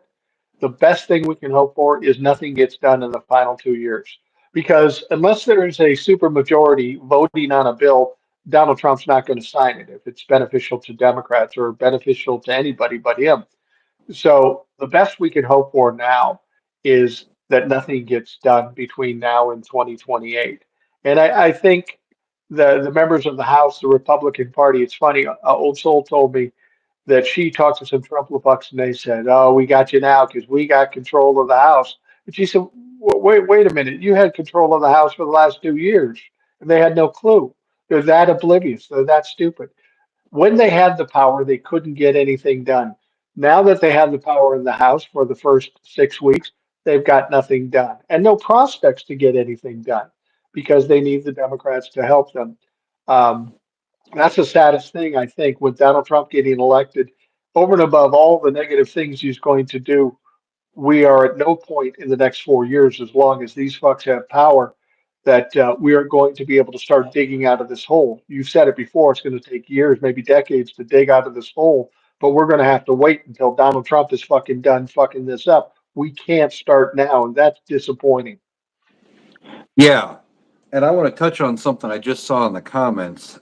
the best thing we can hope for is nothing gets done in the final 2 years. Because unless there is a supermajority voting on a bill, Donald Trump's not going to sign it if it's beneficial to Democrats or beneficial to anybody but him. So the best we can hope for now is that nothing gets done between now and 2028. And I think the members of the House, the Republican Party, it's funny, Old Soul told me that she talked to some Trump fucks and they said, "Oh, we got you now because we got control of the House." And she said, Wait a minute, you had control of the House for the last 2 years, and they had no clue. They're that oblivious. They're that stupid. When they had the power, they couldn't get anything done. Now that they have the power in the House for the first 6 weeks, they've got nothing done and no prospects to get anything done because they need the Democrats to help them. Um, that's the saddest thing, I think, with Donald Trump getting elected. Over and above all the negative things he's going to do, we are at no point in the next 4 years, as long as these fucks have power, that we are going to be able to start digging out of this hole. You've said it before, it's going to take years, maybe decades to dig out of this hole, but we're going to have to wait until Donald Trump is fucking done fucking this up. We can't start now, and that's disappointing. Yeah. And I want to touch on something I just saw in the comments.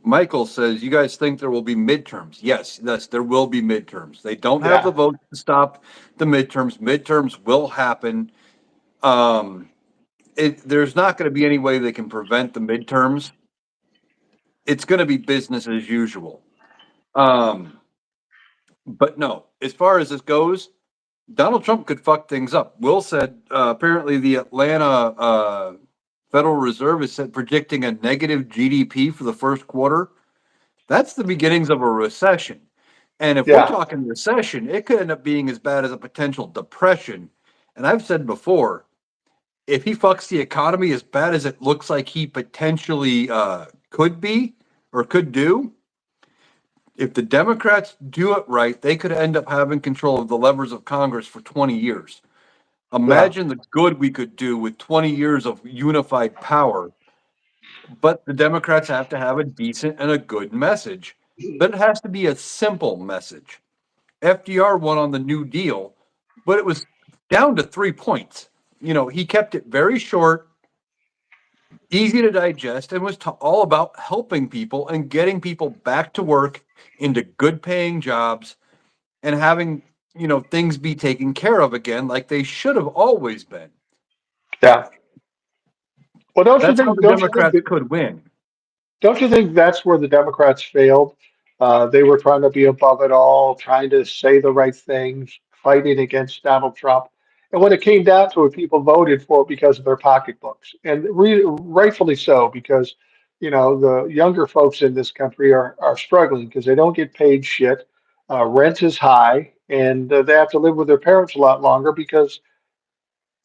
Michael says, you guys think there will be midterms? Yes, there will be midterms. They don't have the Yeah, vote to stop the midterms. Midterms will happen. Um, there's not going to be any way they can prevent the midterms. It's going to be business as usual. Um, but no, as far as this goes, Donald Trump could fuck things up. Will said apparently the Atlanta Federal Reserve is predicting a negative GDP for the first quarter. That's the beginnings of a recession. And if we're yeah, talking recession, it could end up being as bad as a potential depression. And I've said before, if he fucks the economy as bad as it looks like he potentially could be or could do, if the Democrats do it right, they could end up having control of the levers of Congress for 20 years. yeah, Imagine the good we could do with 20 years of unified power. But the Democrats have to have a decent and a good message. But it has to be a simple message. FDR won on the New Deal, but it was down to 3 points. He kept it very short, easy to digest, and was all about helping people and getting people back to work into good paying jobs and having, things be taken care of again like they should have always been. yeah. Well, That's how the Democrats could win. don't you think that's where the Democrats failed? They were trying to be above it all, trying to say the right things, fighting against Donald Trump. And when it came down to it, people voted for it because of their pocketbooks, and rightfully so, because the younger folks in this country are struggling because they don't get paid shit. Rent is high, and they have to live with their parents a lot longer because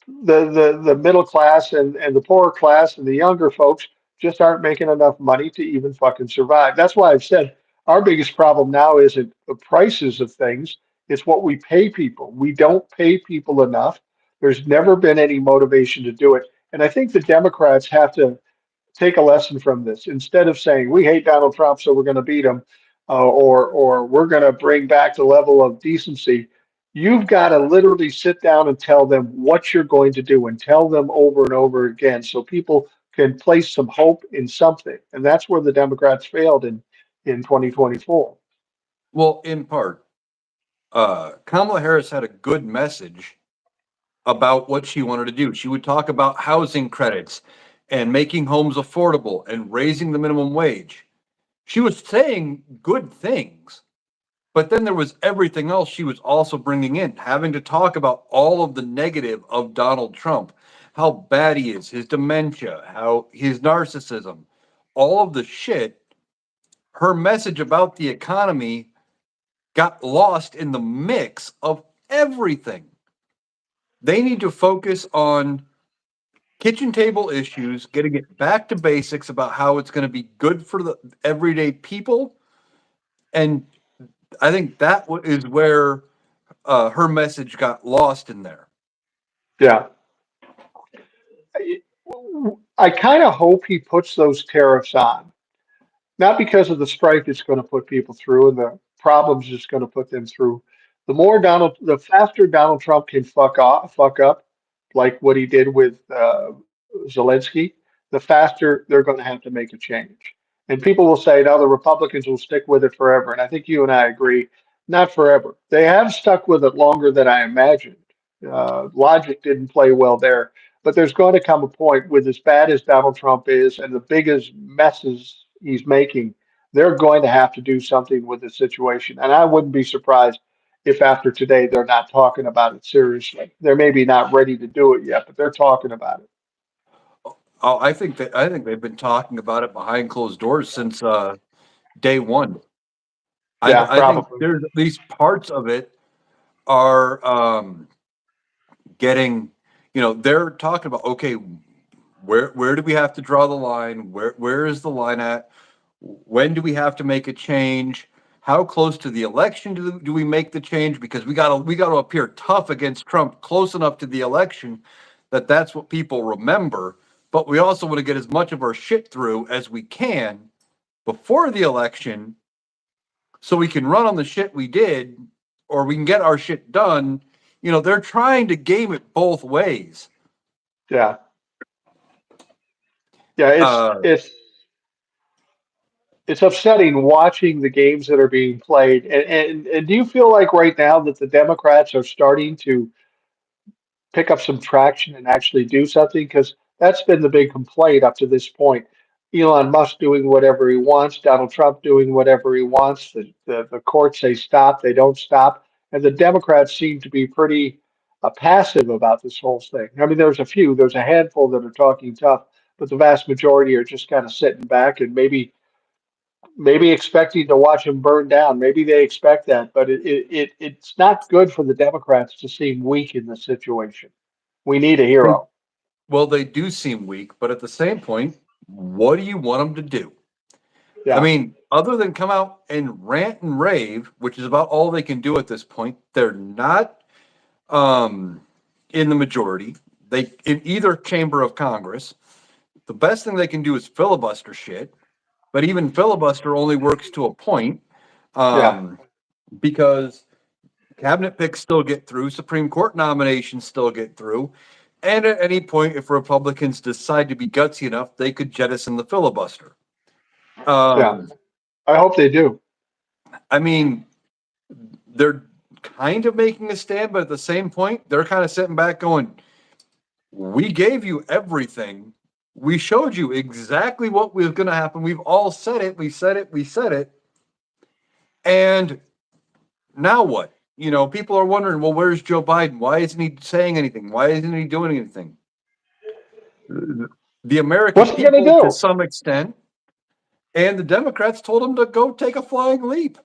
the middle class and the poorer class and the younger folks just aren't making enough money to even fucking survive. That's why I've said our biggest problem now isn't the prices of things, it's what we pay people. We don't pay people enough. There's never been any motivation to do it. And I think the Democrats have to take a lesson from this. Instead of saying we hate Donald Trump, so we're going to beat him, or we're going to bring back the level of decency, you've got to literally sit down and tell them what you're going to do, and tell them over and over again, so people can place some hope in something. And that's where the Democrats failed in 2024. Well, in part, Kamala Harris had a good message about what she wanted to do. She would talk about housing credits and making homes affordable and raising the minimum wage. She was saying good things, but then there was everything else she was also bringing in, having to talk about all of the negative of Donald Trump, how bad he is, his dementia, how his narcissism, all of the shit. Her message about the economy got lost in the mix of everything. They need to focus on kitchen table issues, getting it back to basics about how it's going to be good for the everyday people. And I think that is where her message got lost in there. Yeah. I kind of hope he puts those tariffs on, not because of the strife it's going to put people through and the problems it's going to put them through. The faster Donald Trump can fuck up, like what he did with Zelensky, the faster they're going to have to make a change. And people will say, no, the Republicans will stick with it forever. And I think you and I agree. not forever. They have stuck with it longer than I imagined. Logic didn't play well there, but there's going to come a point with as bad as Donald Trump is and the biggest messes he's making, they're going to have to do something with the situation. And I wouldn't be surprised if after today they're not talking about it seriously. They're maybe not ready to do it yet, but they're talking about it. Oh, I think they've been talking about it behind closed doors since day one. Yeah, I think probably. there's at least parts of it are getting, they're talking about, okay, where do we have to draw the line? Where is the line at? When do we have to make a change? How close to the election do we make the change? Because we gotta appear tough against Trump, close enough to the election that's what people remember. But we also want to get as much of our shit through as we can before the election, so we can run on the shit we did, or we can get our shit done. They're trying to game it both ways. Yeah. Yeah, Uh, it's upsetting watching the games that are being played. And do you feel like right now that the Democrats are starting to pick up some traction and actually do something? Because that's been the big complaint up to this point. Elon Musk doing whatever he wants, Donald Trump doing whatever he wants. The courts say stop, they don't stop. And the Democrats seem to be pretty passive about this whole thing. I mean, there's a handful that are talking tough, but the vast majority are just kind of sitting back and maybe expecting to watch him burn down. Maybe they expect that, but it's not good for the Democrats to seem weak in this situation. We need a they, hero. well, they do seem weak, but at the same point, what do you want them to do? I Yeah, mean, other than come out and rant and rave, which is about all they can do at this point, they're not um, in the majority. They in either chamber of Congress. The best thing they can do is filibuster shit, but even filibuster only works to a point, yeah, um, because cabinet picks still get through, Supreme Court nominations still get through, and at any point, if Republicans decide to be gutsy enough, they could jettison the filibuster. yeah. Um, I hope they do. I mean, they're kind of making a stand, but at the same point, they're kind of sitting back going, we gave you everything. We showed you exactly what was going to happen. We've all said it. We said it. We said it. And now what? People are wondering, well, where's Joe Biden? Why isn't he saying anything? Why isn't he doing anything? The American What's he gonna people, to do? some extent, and the Democrats told him to go take a flying leap.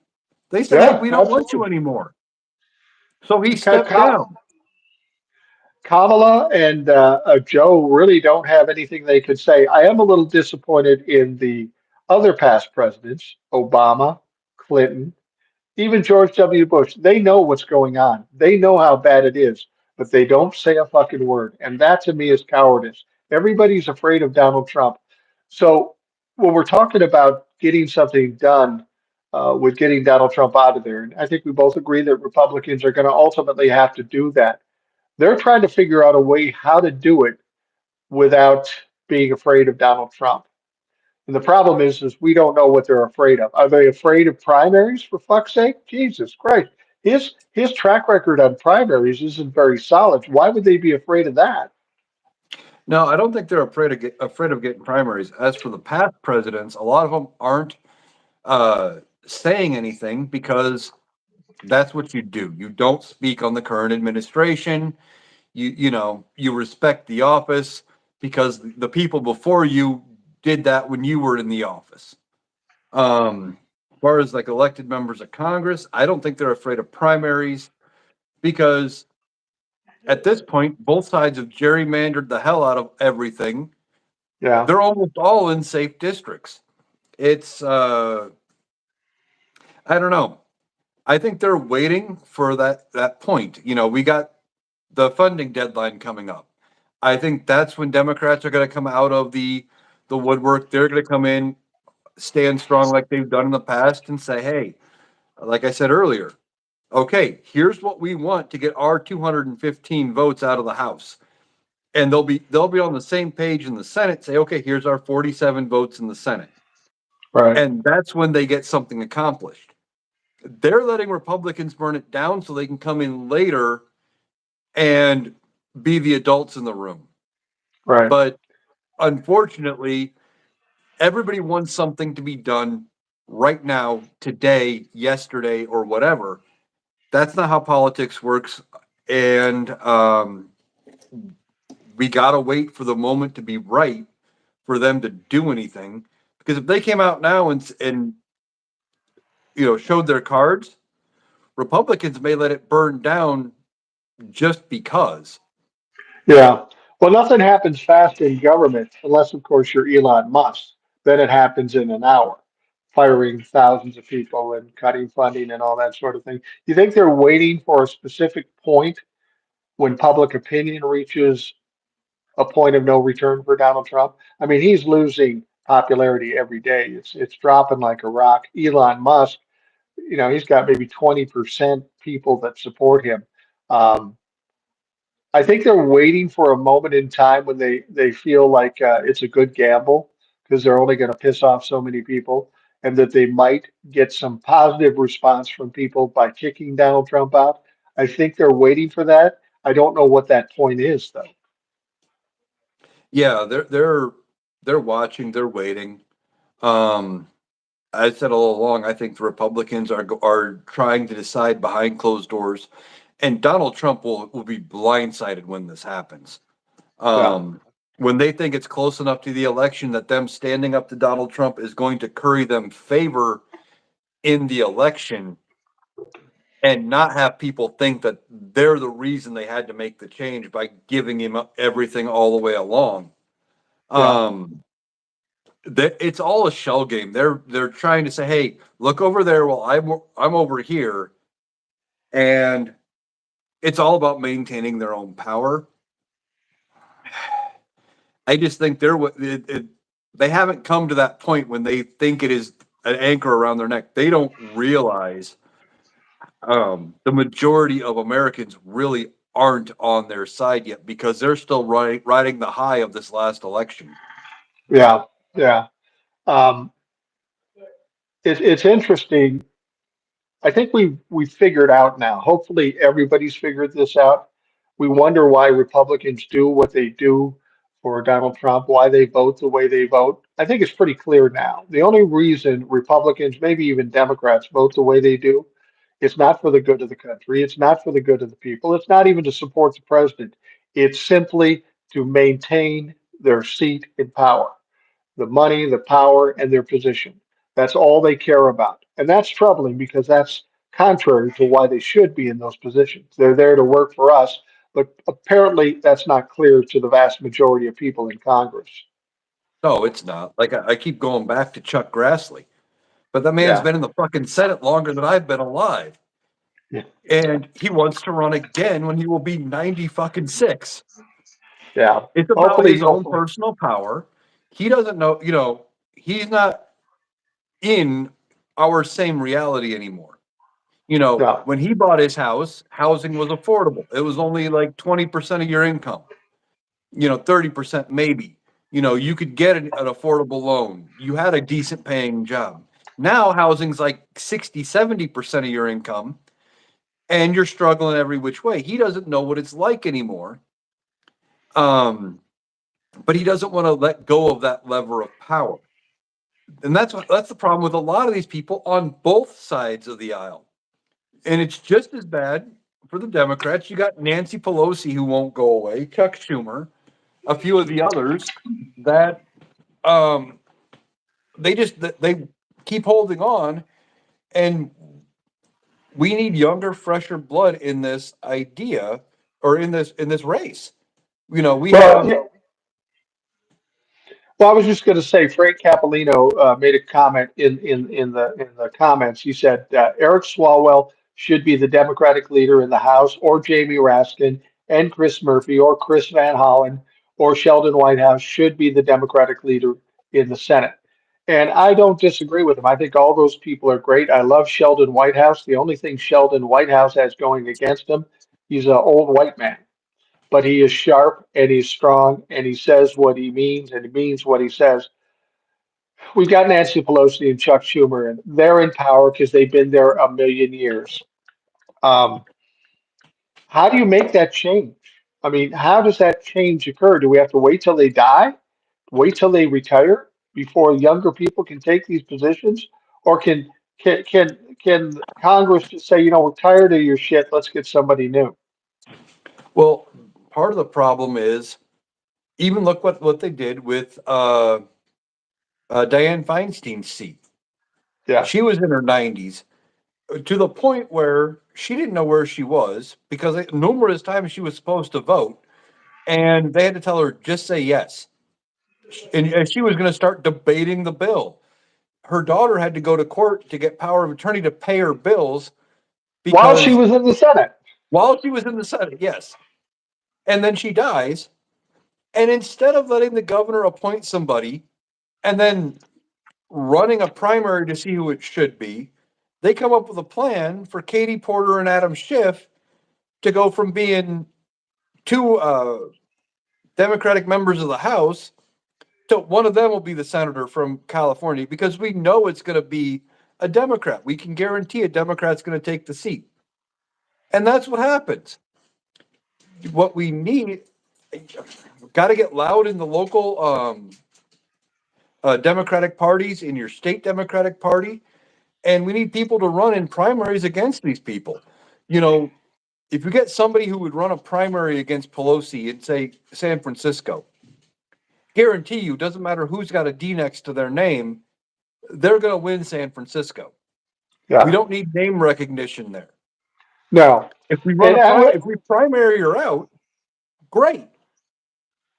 They said, hey, Yeah, we don't want you absolutely. anymore. So he Ka- stepped Ka- down. Kamala and Joe really don't have anything they could say. I am a little disappointed in the other past presidents, Obama, Clinton, even George W. Bush. They know what's going on. They know how bad it is, but they don't say a fucking word. And that to me is cowardice. Everybody's afraid of Donald Trump. So when we're talking about getting something done with getting Donald Trump out of there, and I think we both agree that Republicans are going to ultimately have to do that. They're trying to figure out a way how to do it without being afraid of Donald Trump. And the problem is we don't know what they're afraid of. Are they afraid of primaries? For fuck's sake, Jesus Christ! His track record on primaries isn't very solid. Why would they be afraid of that? No, I don't think they're afraid of getting primaries. As for the past presidents, a lot of them aren't saying anything because that's what you do. You don't speak on the current administration. You respect the office because the people before you did that when you were in the office. As far as like elected members of Congress, I don't think they're afraid of primaries because at this point, both sides have gerrymandered the hell out of everything. Yeah, They're almost all in safe districts. It's I don't know. I think they're waiting for that point. We got the funding deadline coming up. I think that's when Democrats are going to come out of the woodwork. They're going to come in, stand strong like they've done in the past, and say, "Hey, like I said earlier, okay, here's what we want to get our 215 votes out of the House." And they'll be on the same page in the Senate. Say, "Okay, here's our 47 votes in the Senate," right. and that's when they get something accomplished. they're letting Republicans burn it down so they can come in later and be the adults in the room. Right. But unfortunately, everybody wants something to be done right now, today, yesterday, or whatever. That's not how politics works. And we got to wait for the moment to be right for them to do anything. Because if they came out now and showed their cards, Republicans may let it burn down just because. Yeah. Well, nothing happens fast in government unless, of course, you're Elon Musk. Then it happens in an hour, firing thousands of people and cutting funding and all that sort of thing. You think they're waiting for a specific point when public opinion reaches a point of no return for Donald Trump? I mean, he's losing popularity every day. It's dropping like a rock. Elon Musk, he's got maybe 20% people that support him. Um, I think they're waiting for a moment in time when they feel like it's a good gamble because they're only going to piss off so many people, and that they might get some positive response from people by kicking Donald Trump out. I think they're waiting for that. I don't know what that point is, though. Yeah, they're watching, they're waiting. Um, I said all along, I think the Republicans are trying to decide behind closed doors, and Donald Trump will be blindsided when this happens. Yeah, When they think it's close enough to the election that them standing up to Donald Trump is going to curry them favor in the election, and not have people think that they're the reason they had to make the change by giving him everything all the way along. yeah, Um, it's all a shell game. They're trying to say, "Hey, look over there while I'm over here," and it's all about maintaining their own power. I just think they haven't come to that point when they think it is an anchor around their neck. They don't realize the majority of Americans really aren't on their side yet because they're still riding the high of this last election. yeah, yeah. Um, it's interesting. I think we figured out now. Hopefully, everybody's figured this out. We wonder why Republicans do what they do for Donald Trump, why they vote the way they vote. I think it's pretty clear now. The only reason Republicans, maybe even Democrats, vote the way they do, it's not for the good of the country. It's not for the good of the people. It's not even to support the president. It's simply to maintain their seat in power, the money, the power, and their position. That's all they care about. And that's troubling because that's contrary to why they should be in those positions. They're there to work for us, but apparently that's not clear to the vast majority of people in Congress. No, it's not. Like I keep going back to Chuck Grassley, but the man's Yeah. been in the fucking Senate longer than I've been alive, Yeah. and he wants to run again when he will be 90 fucking six. Yeah. It's about Hopefully his he'll. own personal power. He doesn't know, he's not in our same reality anymore. No. When he bought his house, housing was affordable. It was only like 20% of your income, 30% maybe. You could get an affordable loan. You had a decent paying job. Now housing's like 60, 70% of your income, and you're struggling every which way. He doesn't know what it's like anymore. But he doesn't want to let go of that lever of power. And that's the problem with a lot of these people on both sides of the aisle. And it's just as bad for the Democrats. You got Nancy Pelosi who won't go away, Chuck Schumer, a few of the others that um, they keep holding on, and we need younger, fresher blood in this idea or in this race. We Well, have. yeah, well, I was just going to say, Frank Capolino made a comment in the comments. He said Eric Swalwell should be the Democratic leader in the House, or Jamie Raskin and Chris Murphy, or Chris Van Hollen, or Sheldon Whitehouse should be the Democratic leader in the Senate. And I don't disagree with him. I think all those people are great. I love Sheldon Whitehouse. The only thing Sheldon Whitehouse has going against him, he's an old white man, but he is sharp and he's strong and he says what he means and he means what he says. We've got Nancy Pelosi and Chuck Schumer, and they're in power because they've been there a million years. Um, how do you make that change? I mean, how does that change occur? Do we have to wait till they die? Wait till they retire before younger people can take these positions? Or can Congress just say, we're tired of your shit, let's get somebody new? Well, part of the problem is even look what they did with Dianne Feinstein's seat. Yeah. She was in her 90s to the point where she didn't know where she was because numerous times she was supposed to vote and they had to tell her, just say yes. And she was going to start debating the bill. Her daughter had to go to court to get power of attorney to pay her bills While she because was in the Senate. while she was in the Senate, yes. And then she dies. And instead of letting the governor appoint somebody and then running a primary to see who it should be, they come up with a plan for Katie Porter and Adam Schiff to go from being two Democratic members of the House to one of them will be the senator from California because we know it's going to be a Democrat. We can guarantee a Democrat's going to take the seat. And that's what happens. What we need, got to get loud in the local Democratic parties, in your state Democratic Party, and we need people to run in primaries against these people. You know, if you get somebody who would run a primary against Pelosi in, say, San Francisco, guarantee you, doesn't matter who's got a D next to their name, they're going to win San Francisco. We Yeah. don't need name recognition there. No. If we And if we primary her out, great.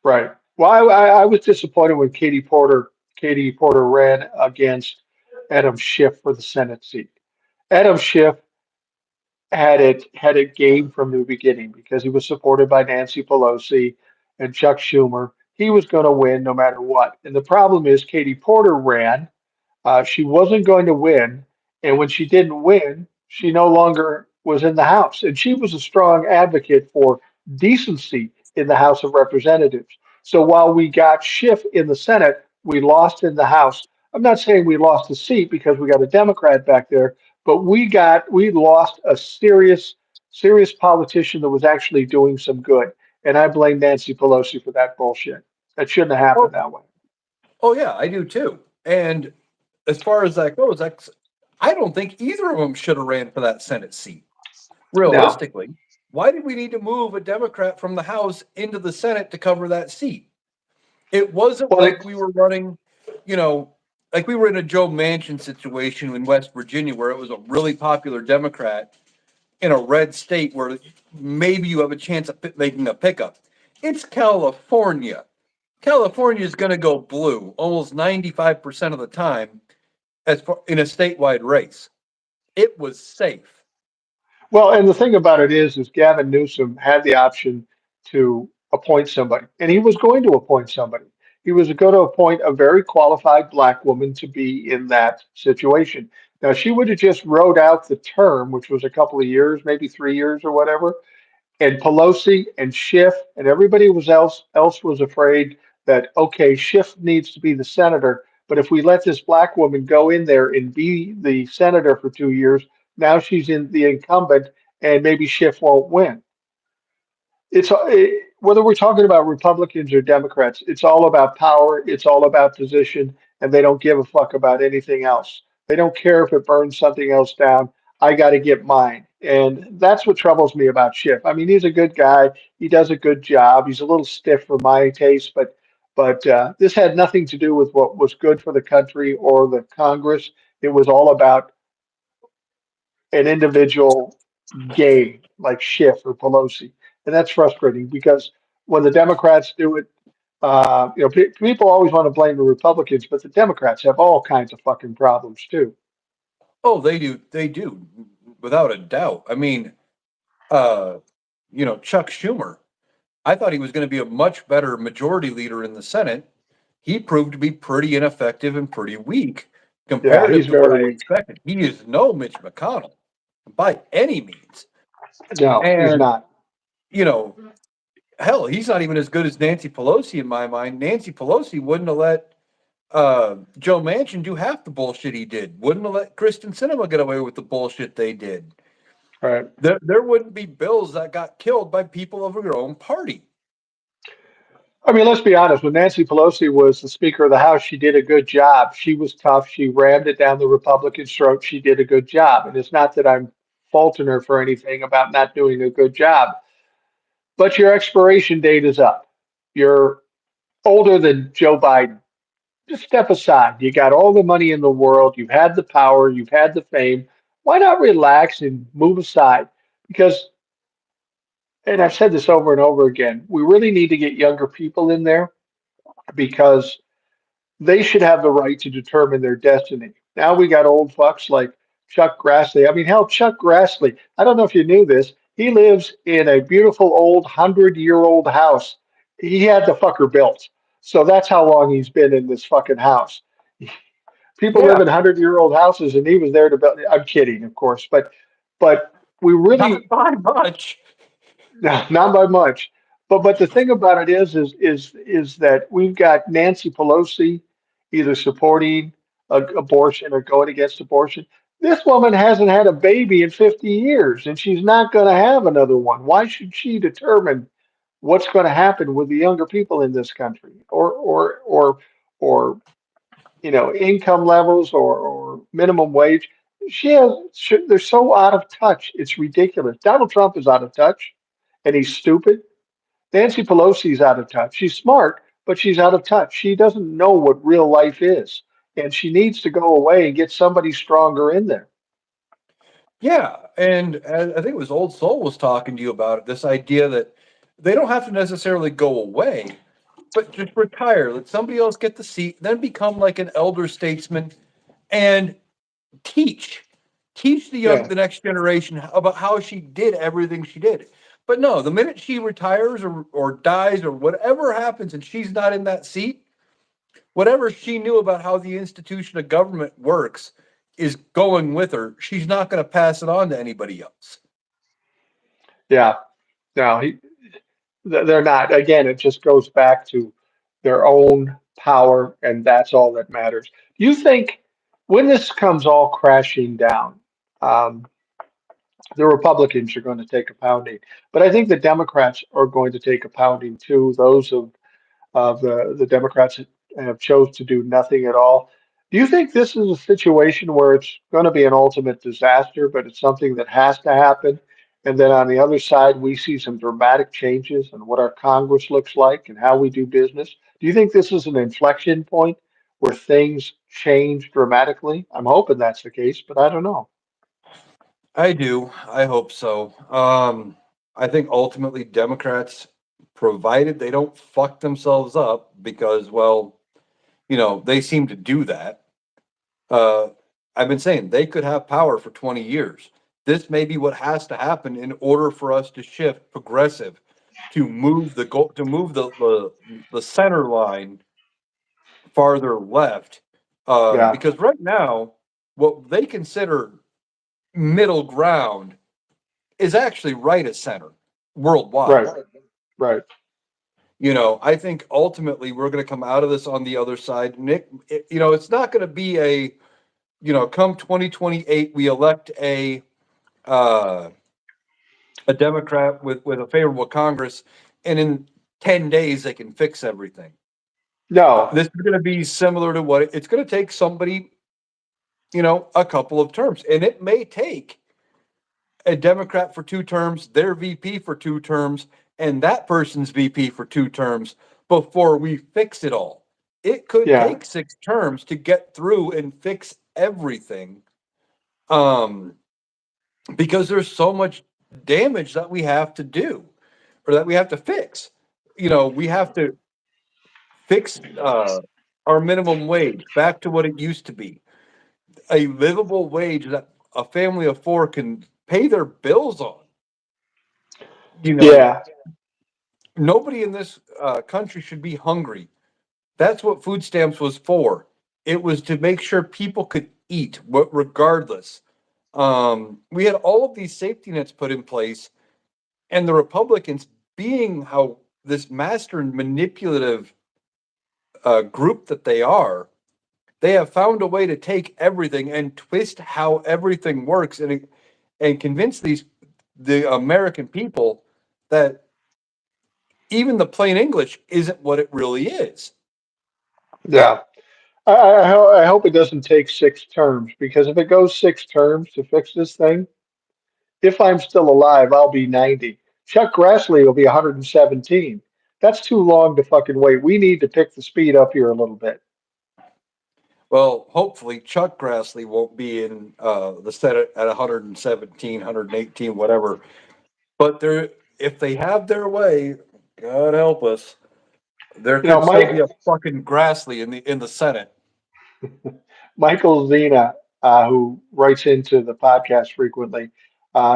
right. Well, I was disappointed when Katie Porter ran against Adam Schiff for the Senate seat. Adam Schiff had it game from the beginning because he was supported by Nancy Pelosi and Chuck Schumer. He was going to win no matter what. And the problem is Katie Porter ran. She wasn't going to win, and when she didn't win, she no longer was in the House. And she was a strong advocate for decency in the House of Representatives. So while we got Schiff in the Senate, we lost in the House. I'm not saying we lost the seat because we got a Democrat back there, but we lost a serious politician that was actually doing some good. And I blame Nancy Pelosi for that bullshit. That shouldn't have happened Oh, that way. oh yeah, I do too. And as far as that goes, I don't think either of them should have ran for that Senate seat. No. Realistically, why did we need to move a Democrat from the House into the Senate to cover that seat? It wasn't Well, like we were running, you know, like we were in a Joe Manchin situation in West Virginia where it was a really popular Democrat in a red state where maybe you have a chance of making a pickup. It's California. California is going to go blue almost 95% of the time as far in a statewide race. It was safe. Well, and the thing about it is Gavin Newsom had the option to appoint somebody, and he was going to appoint somebody. He was going to appoint a very qualified black woman to be in that situation. Now, she would have just rode out the term, which was a couple of years, maybe 3 years or whatever, and Pelosi and Schiff and everybody was else was afraid that okay, Schiff needs to be the senator, but if we let this black woman go in there and be the senator for 2 years, now she's in the incumbent, and maybe Schiff won't win. Whether we're talking about Republicans or Democrats, it's all about power, it's all about position, and they don't give a fuck about anything else. They don't care if it burns something else down. I got to get mine. And that's what troubles me about Schiff. I mean, he's a good guy. He does a good job. He's a little stiff for my taste, but this had nothing to do with what was good for the country or the Congress. It was all about an individual game like Schiff or Pelosi, and that's frustrating because when the Democrats do it, people always want to blame the Republicans, but the Democrats have all kinds of fucking problems too. Oh, they do. They do, without a doubt. I mean, uh, Chuck Schumer, I thought he was going to be a much better majority leader in the Senate. He proved to be pretty ineffective and pretty weak Yeah, he's comparative to what very I weak. expected. He is no Mitch McConnell by any means. No, he's And, not. you know, hell, he's not even as good as Nancy Pelosi in my mind. Nancy Pelosi wouldn't have let Joe Manchin do half the bullshit he did. Wouldn't have let Kristen Sinema get away with the bullshit they did. Right. There wouldn't be bills that got killed by people of your own party. I mean, let's be honest. When Nancy Pelosi was the Speaker of the House, she did a good job. She was tough. She rammed it down the Republicans' throat. She did a good job. And it's not that I'm faulting her for anything about not doing a good job, but your expiration date is up. You're older than Joe Biden. Just step aside. You got all the money in the world. You've had the power. You've had the fame. Why not relax and move aside? Because, and I've said this over and over again, we really need to get younger people in there because they should have the right to determine their destiny. Now we got old fucks like Chuck Grassley. I mean, hell, Chuck Grassley, I don't know if you knew this. He lives in a beautiful old 100-year-old house. He had the fucker built. So that's how long he's been in this fucking house. People live Yeah, in 100-year-old houses and he was there to build. I'm kidding, of course, but we not really by much. no, not by much. But the thing about it is that we've got Nancy Pelosi either supporting abortion or going against abortion. This woman hasn't had a baby in 50 years, and she's not going to have another one. Why should she determine what's going to happen with the younger people in this country, or income levels or minimum wage? They're so out of touch. It's ridiculous. Donald Trump is out of touch and he's stupid. Nancy Pelosi's out of touch. She's smart, but she's out of touch. She doesn't know what real life is, and she needs to go away and get somebody stronger in there. Yeah, and I think it was Old Soul was talking to you about it. This idea that they don't have to necessarily go away, but just retire. Let somebody else get the seat, then become like an elder statesman and teach. Teach Yeah, the next generation about how she did everything she did. But no, the minute she retires or dies or whatever happens and she's not in that seat, whatever she knew about how the institution of government works is going with her. She's not going to pass it on to anybody else. yeah. No, they're not. Again, it just goes back to their own power, and that's all that matters. Do you think when this comes all crashing down, um, the Republicans are going to take a pounding, but I think the Democrats are going to take a pounding too. Those of the Democrats that have chose to do nothing at all. Do you think this is a situation where it's going to be an ultimate disaster, but it's something that has to happen? And then on the other side, we see some dramatic changes in what our Congress looks like and how we do business. Do you think this is an inflection point where things change dramatically? I'm hoping that's the case, but I don't know. I do. I hope so. I think ultimately Democrats, provided they don't fuck themselves up, because, well, they seem to do that. Uh, I've been saying they could have power for 20 years. This may be what has to happen in order for us to shift progressive, to move the goal, to move the center line farther left. Yeah, Because right now, what they consider middle ground is actually right at center worldwide. right, right. I think ultimately we're going to come out of this on the other side. Nick, it's not going to be come 2028, we elect uh, a Democrat with a favorable Congress, and in 10 days they can fix everything. No, This is going to be similar to what it's going to take somebody, a couple of terms, and it may take a Democrat for 2 terms, their VP for 2 terms, and that person's VP for 2 terms before we fix it all. It could yeah, take 6 terms to get through and fix everything, um, because there's so much damage that we have to do or that we have to fix. We have to fix our minimum wage back to what it used to be, a livable wage that a family of 4 can pay their bills on. You know, yeah, Nobody in this country should be hungry. That's what food stamps was for. It was to make sure people could eat, regardless. We had all of these safety nets put in place, and the Republicans, being how this master and manipulative group that they are, They have found a way to take everything and twist how everything works, and convince the American people that even the plain English isn't what it really is. Yeah. I hope it doesn't take 6 terms, because if it goes 6 terms to fix this thing, if I'm still alive, I'll be 90. Chuck Grassley will be 117. That's too long to fucking wait. We need to pick the speed up here a little bit. Well, hopefully Chuck Grassley won't be in the Senate at 117, 118, whatever. But if they have their way, God help us, there You know, could still be Mike, a fucking Grassley in the Senate. Michael Zena, who writes into the podcast frequently,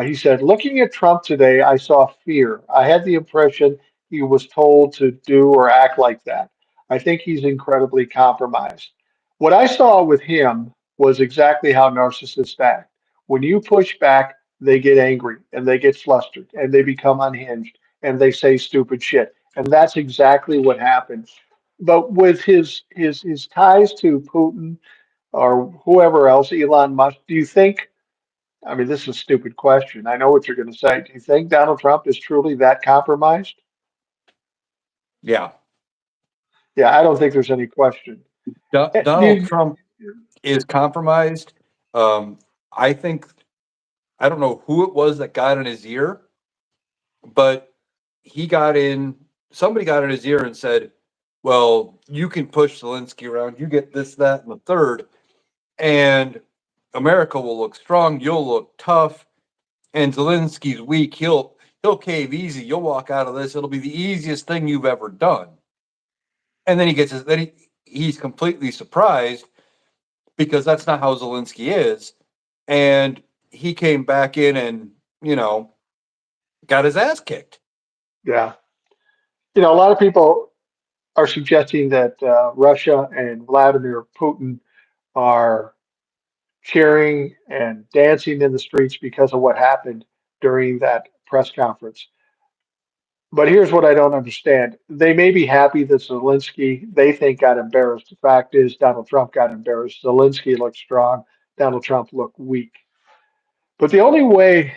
he said, looking at Trump today, I saw fear. I had the impression he was told to do or act like that. I think he's incredibly compromised. What I saw with him was exactly how narcissists act. When you push back, they get angry and they get flustered and they become unhinged and they say stupid shit. And that's exactly what happened. But with his ties to Putin, or whoever else, Elon Musk, do you think, I mean, this is a stupid question. I know what you're going to say. Do you think Donald Trump is truly that compromised? Yeah. Yeah, I don't think there's any question. Donald You, Trump is compromised. I think, I don't know who it was that got in his ear, but somebody got in his ear and said, well, you can push Zelensky around, you get this, that, and the third, and America will look strong, you'll look tough, and Zelensky's weak, he'll cave easy, you'll walk out of this, it'll be the easiest thing you've ever done. And then he's completely surprised, because that's not how Zelensky is. And he came back in and, got his ass kicked. yeah. A lot of people are suggesting that Russia and Vladimir Putin are cheering and dancing in the streets because of what happened during that press conference. But here's what I don't understand. They may be happy that Zelensky, they think, got embarrassed. The fact is, Donald Trump got embarrassed. Zelensky looked strong. Donald Trump looked weak. But the only way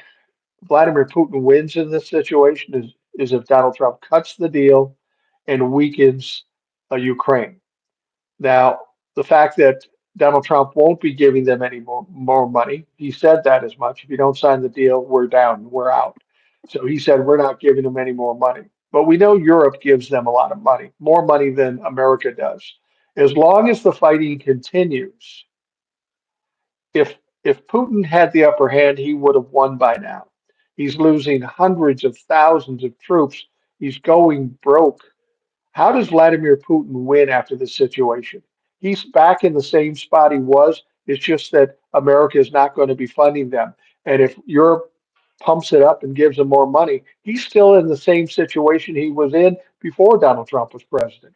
Vladimir Putin wins in this situation is if Donald Trump cuts the deal and weakens Ukraine. Now, the fact that Donald Trump won't be giving them any more money, he said that as much. If you don't sign the deal, we're down, we're out. So he said, we're not giving them any more money. But we know Europe gives them a lot of money, more money than America does. As long as the fighting continues, if if Putin had the upper hand, he would have won by now. He's losing hundreds of thousands of troops. He's going broke. How does Vladimir Putin win after this situation? He's back in the same spot he was. It's just that America is not going to be funding them. And if Europe pumps it up and gives him more money, he's still in the same situation he was in before Donald Trump was president.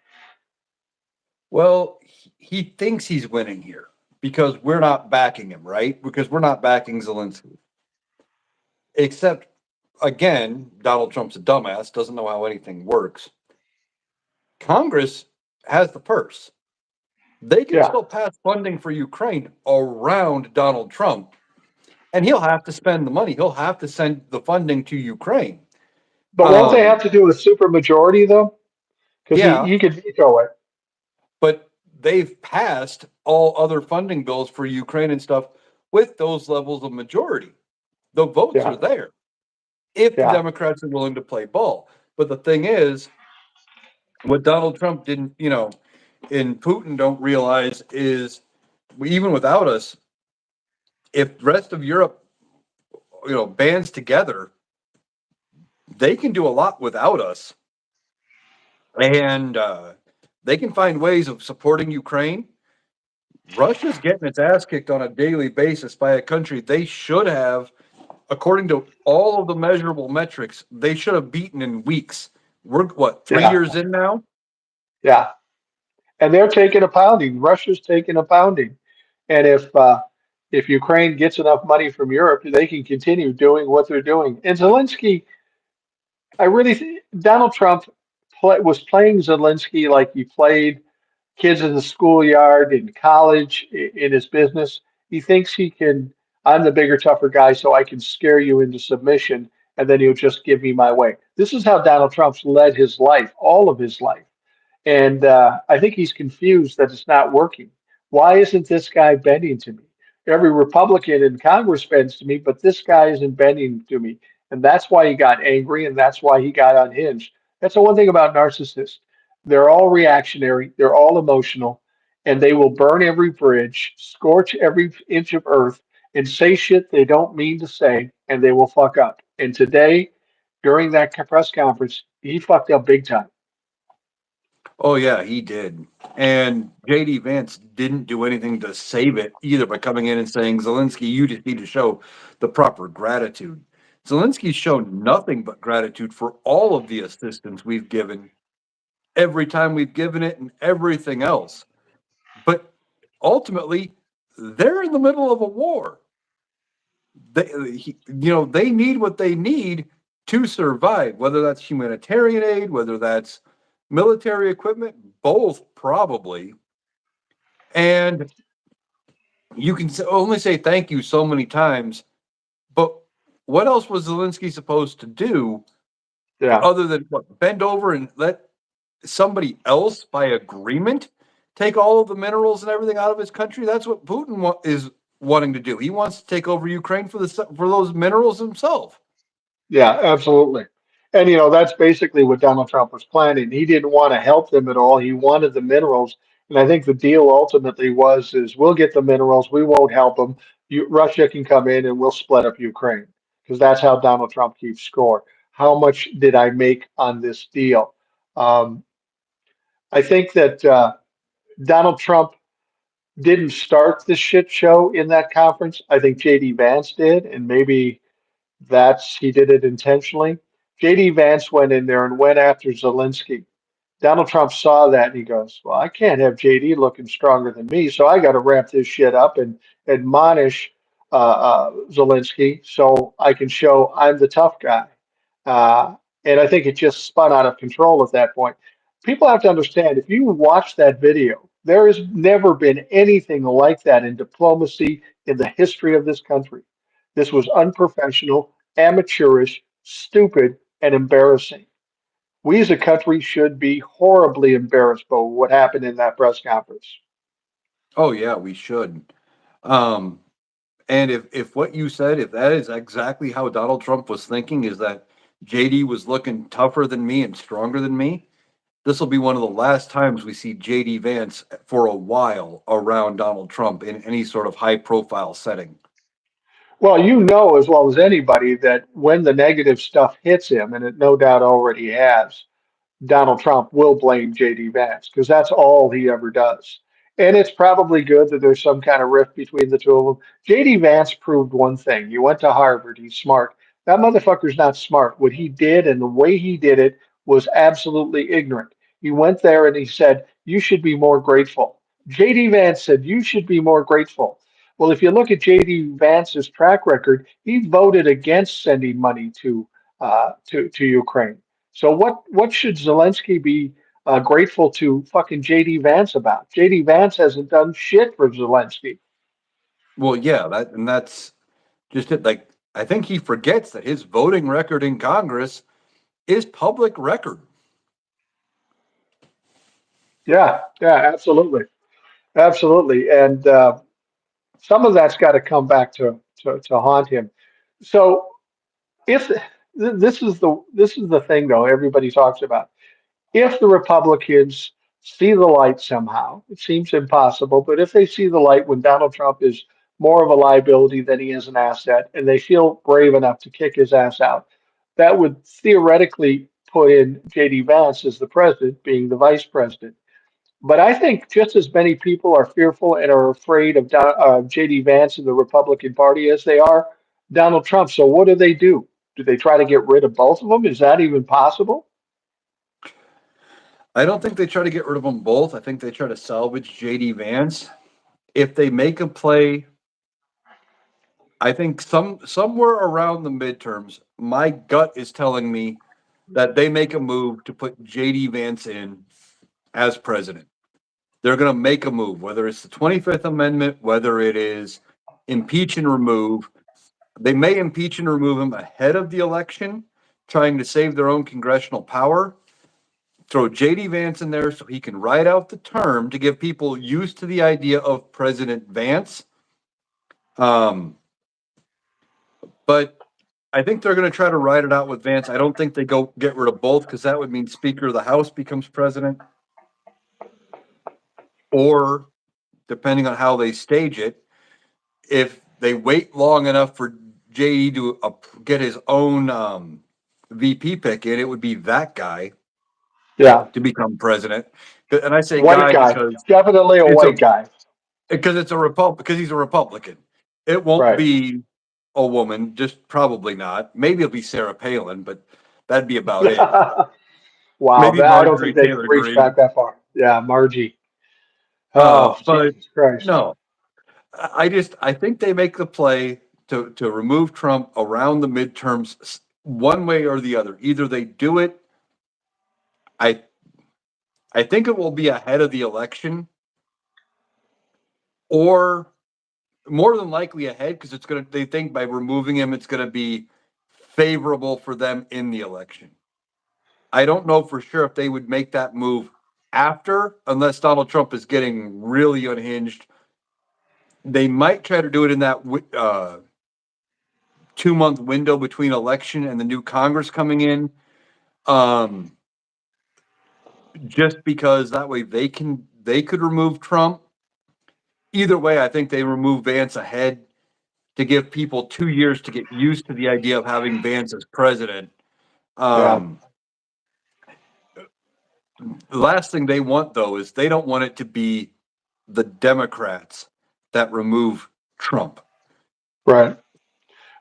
Well, he thinks he's winning here because we're not backing him, right? Because we're not backing Zelensky. Except, again, Donald Trump's a dumbass, doesn't know how anything works. Congress has the purse. They can Yeah. still pass funding for Ukraine around Donald Trump, and he'll have to spend the money. He'll have to send the funding to Ukraine. But won't they have to do a super majority though? Because Yeah, he could veto it. but they've passed all other funding bills for Ukraine and stuff with those levels of majority. The votes Yeah. are there if the Yeah. Democrats are willing to play ball. But the thing is, what Donald Trump didn't, and Putin don't realize is, even without us, if the rest of Europe, bands together, they can do a lot without us, and they can find ways of supporting Ukraine. Russia's getting its ass kicked on a daily basis by a country they should have, according to all of the measurable metrics, they should have beaten in weeks. We're what, 3 years in now? Yeah. And they're taking a pounding. Russia's taking a pounding. And if Ukraine gets enough money from Europe, they can continue doing what they're doing. And Zelensky, I really think Donald Trump was playing Zelensky like he played kids in the schoolyard, in college, in his business. He thinks he can, I'm the bigger, tougher guy, so I can scare you into submission, and then he'll just give me my way. This is how Donald Trump's led his life, all of his life. And I think he's confused that it's not working. Why isn't this guy bending to me? Every Republican in Congress bends to me, but this guy isn't bending to me. And that's why he got angry, and that's why he got unhinged. That's the one thing about narcissists. They're all reactionary, they're all emotional, and they will burn every bridge, scorch every inch of earth, and say shit they don't mean to say, and they will fuck up. And today, during that press conference, he fucked up big time. Oh yeah, he did. And JD Vance didn't do anything to save it either by coming in and saying, Zelensky, you just need to show the proper gratitude. Zelensky's shown nothing but gratitude for all of the assistance we've given, every time we've given it and everything else. But ultimately, they're in the middle of a war. They need what they need to survive, whether that's humanitarian aid, whether that's military equipment, both probably. And you can only say thank you so many times, but what else was Zelensky supposed to do Yeah. other than what, bend over and let somebody else by agreement take all of the minerals and everything out of his country? That's what Putin is wanting to do. He wants to take over Ukraine for those minerals himself. Yeah, absolutely. And that's basically what Donald Trump was planning. He didn't want to help them at all. He wanted the minerals. And I think the deal ultimately is we'll get the minerals, we won't help them. Russia can come in and we'll split up Ukraine. Because that's how Donald Trump keeps score. How much did I make on this deal? Um, I think that Donald Trump didn't start the shit show in that conference. I think JD Vance did, and maybe he did it intentionally. JD Vance went in there and went after Zelensky. Donald Trump saw that and he goes, "Well, I can't have JD looking stronger than me, so I got to ramp this shit up and admonish Zelensky so I can show I'm the tough guy." Uh, and I think it just spun out of control at that point. People have to understand if you watch that video, there has never been anything like that in diplomacy in the history of this country. This was unprofessional, amateurish, stupid, and embarrassing. We as a country should be horribly embarrassed by what happened in that press conference. Oh yeah, we should. Um, and if what you said, if that is exactly how Donald Trump was thinking, is that JD was looking tougher than me and stronger than me, this will be one of the last times we see JD Vance for a while around Donald Trump in any sort of high profile setting. Well, you know as well as anybody that when the negative stuff hits him, and it no doubt already has, Donald Trump will blame JD Vance because that's all he ever does. And it's probably good that there's some kind of rift between the two of them. JD Vance proved one thing. He went to Harvard. He's smart. That motherfucker's not smart. What he did and the way he did it was absolutely ignorant. He went there and he said, "You should be more grateful." JD Vance said, "You should be more grateful." Well, if you look at JD Vance's track record, he voted against sending money to Ukraine. So what should Zelensky be grateful to fucking JD Vance about? JD Vance hasn't done shit for Zelensky. Well, yeah, that's just it. Like, I think he forgets that his voting record in Congress is public record. Yeah, yeah, absolutely, absolutely, and some of that's got to come back to haunt him. So if this is the thing though, everybody talks about. If the Republicans see the light somehow, it seems impossible, but if they see the light when Donald Trump is more of a liability than he is an asset, and they feel brave enough to kick his ass out, that would theoretically put in JD Vance as the president, being the vice president. But I think just as many people are fearful and are afraid of JD Vance and the Republican Party as they are Donald Trump. So what do they do? Do they try to get rid of both of them? Is that even possible? I don't think they try to get rid of them both. I think they try to salvage JD Vance. If they make a play, I think somewhere around the midterms, my gut is telling me that they make a move to put JD Vance in as president. They're going to make a move, whether it's the 25th Amendment, whether it is impeach and remove. They may impeach and remove him ahead of the election, trying to save their own congressional power. Throw J.D. Vance in there so he can ride out the term to get people used to the idea of President Vance. But I think they're going to try to ride it out with Vance. I don't think they go get rid of both, because that would mean Speaker of the House becomes president. Or, depending on how they stage it, if they wait long enough for J.D. to get his own VP pick in, it would be that guy Yeah. to become president. And I say White guy guy. because Definitely a white guy. because it's because he's a Republican. It won't Right. be a woman, just probably not. Maybe it'll be Sarah Palin, but that'd be about it. Wow. Maybe I don't Marjorie think they can Taylor reach Greene. back that far. Yeah, Margie. Oh, But Jesus Christ. no, I think they make the play to remove Trump around the midterms one way or the other. Either they do it, I think it will be ahead of the election, or more than likely ahead, because they think by removing him, it's gonna be favorable for them in the election. I don't know for sure if they would make that move after, unless Donald Trump is getting really unhinged. They might try to do it in that 2-month window between election and the new Congress coming in, just because that way they could remove Trump. Either way, I think they remove Vance ahead to give people 2 years to get used to the idea of having Vance as president. Yeah. The last thing they want, though, is they don't want it to be the Democrats that remove Trump. Right.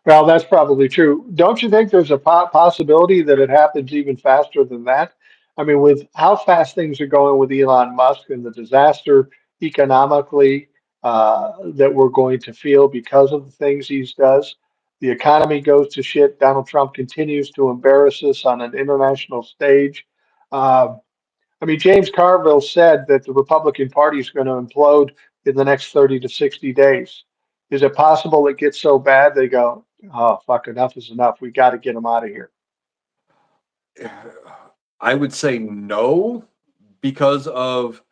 Well, that's probably true. Don't you think there's a possibility that it happens even faster than that? I mean, with how fast things are going with Elon Musk and the disaster economically that we're going to feel because of the things he does, the economy goes to shit. Donald Trump continues to embarrass us on an international stage. Uh, I mean, James Carville said that the Republican Party is going to implode in the next 30 to 60 days. Is it possible it gets so bad they go, oh, fuck, enough is enough. We got to get them out of here? I would say no, because of,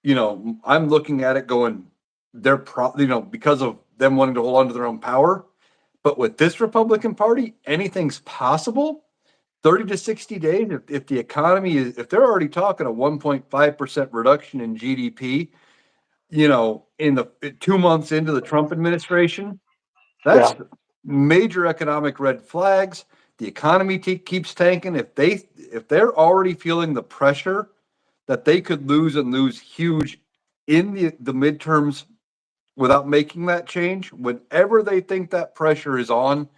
I'm looking at it going, because of them wanting to hold on to their own power. But with this Republican Party, anything's possible. 30 to 60 days, if the economy if they're already talking a 1.5% reduction in GDP, in the 2 months into the Trump administration, Yeah, that's major economic red flags. The economy keeps tanking. If they're already feeling the pressure that they could lose and lose huge in the midterms without making that change, whenever they think that pressure is on,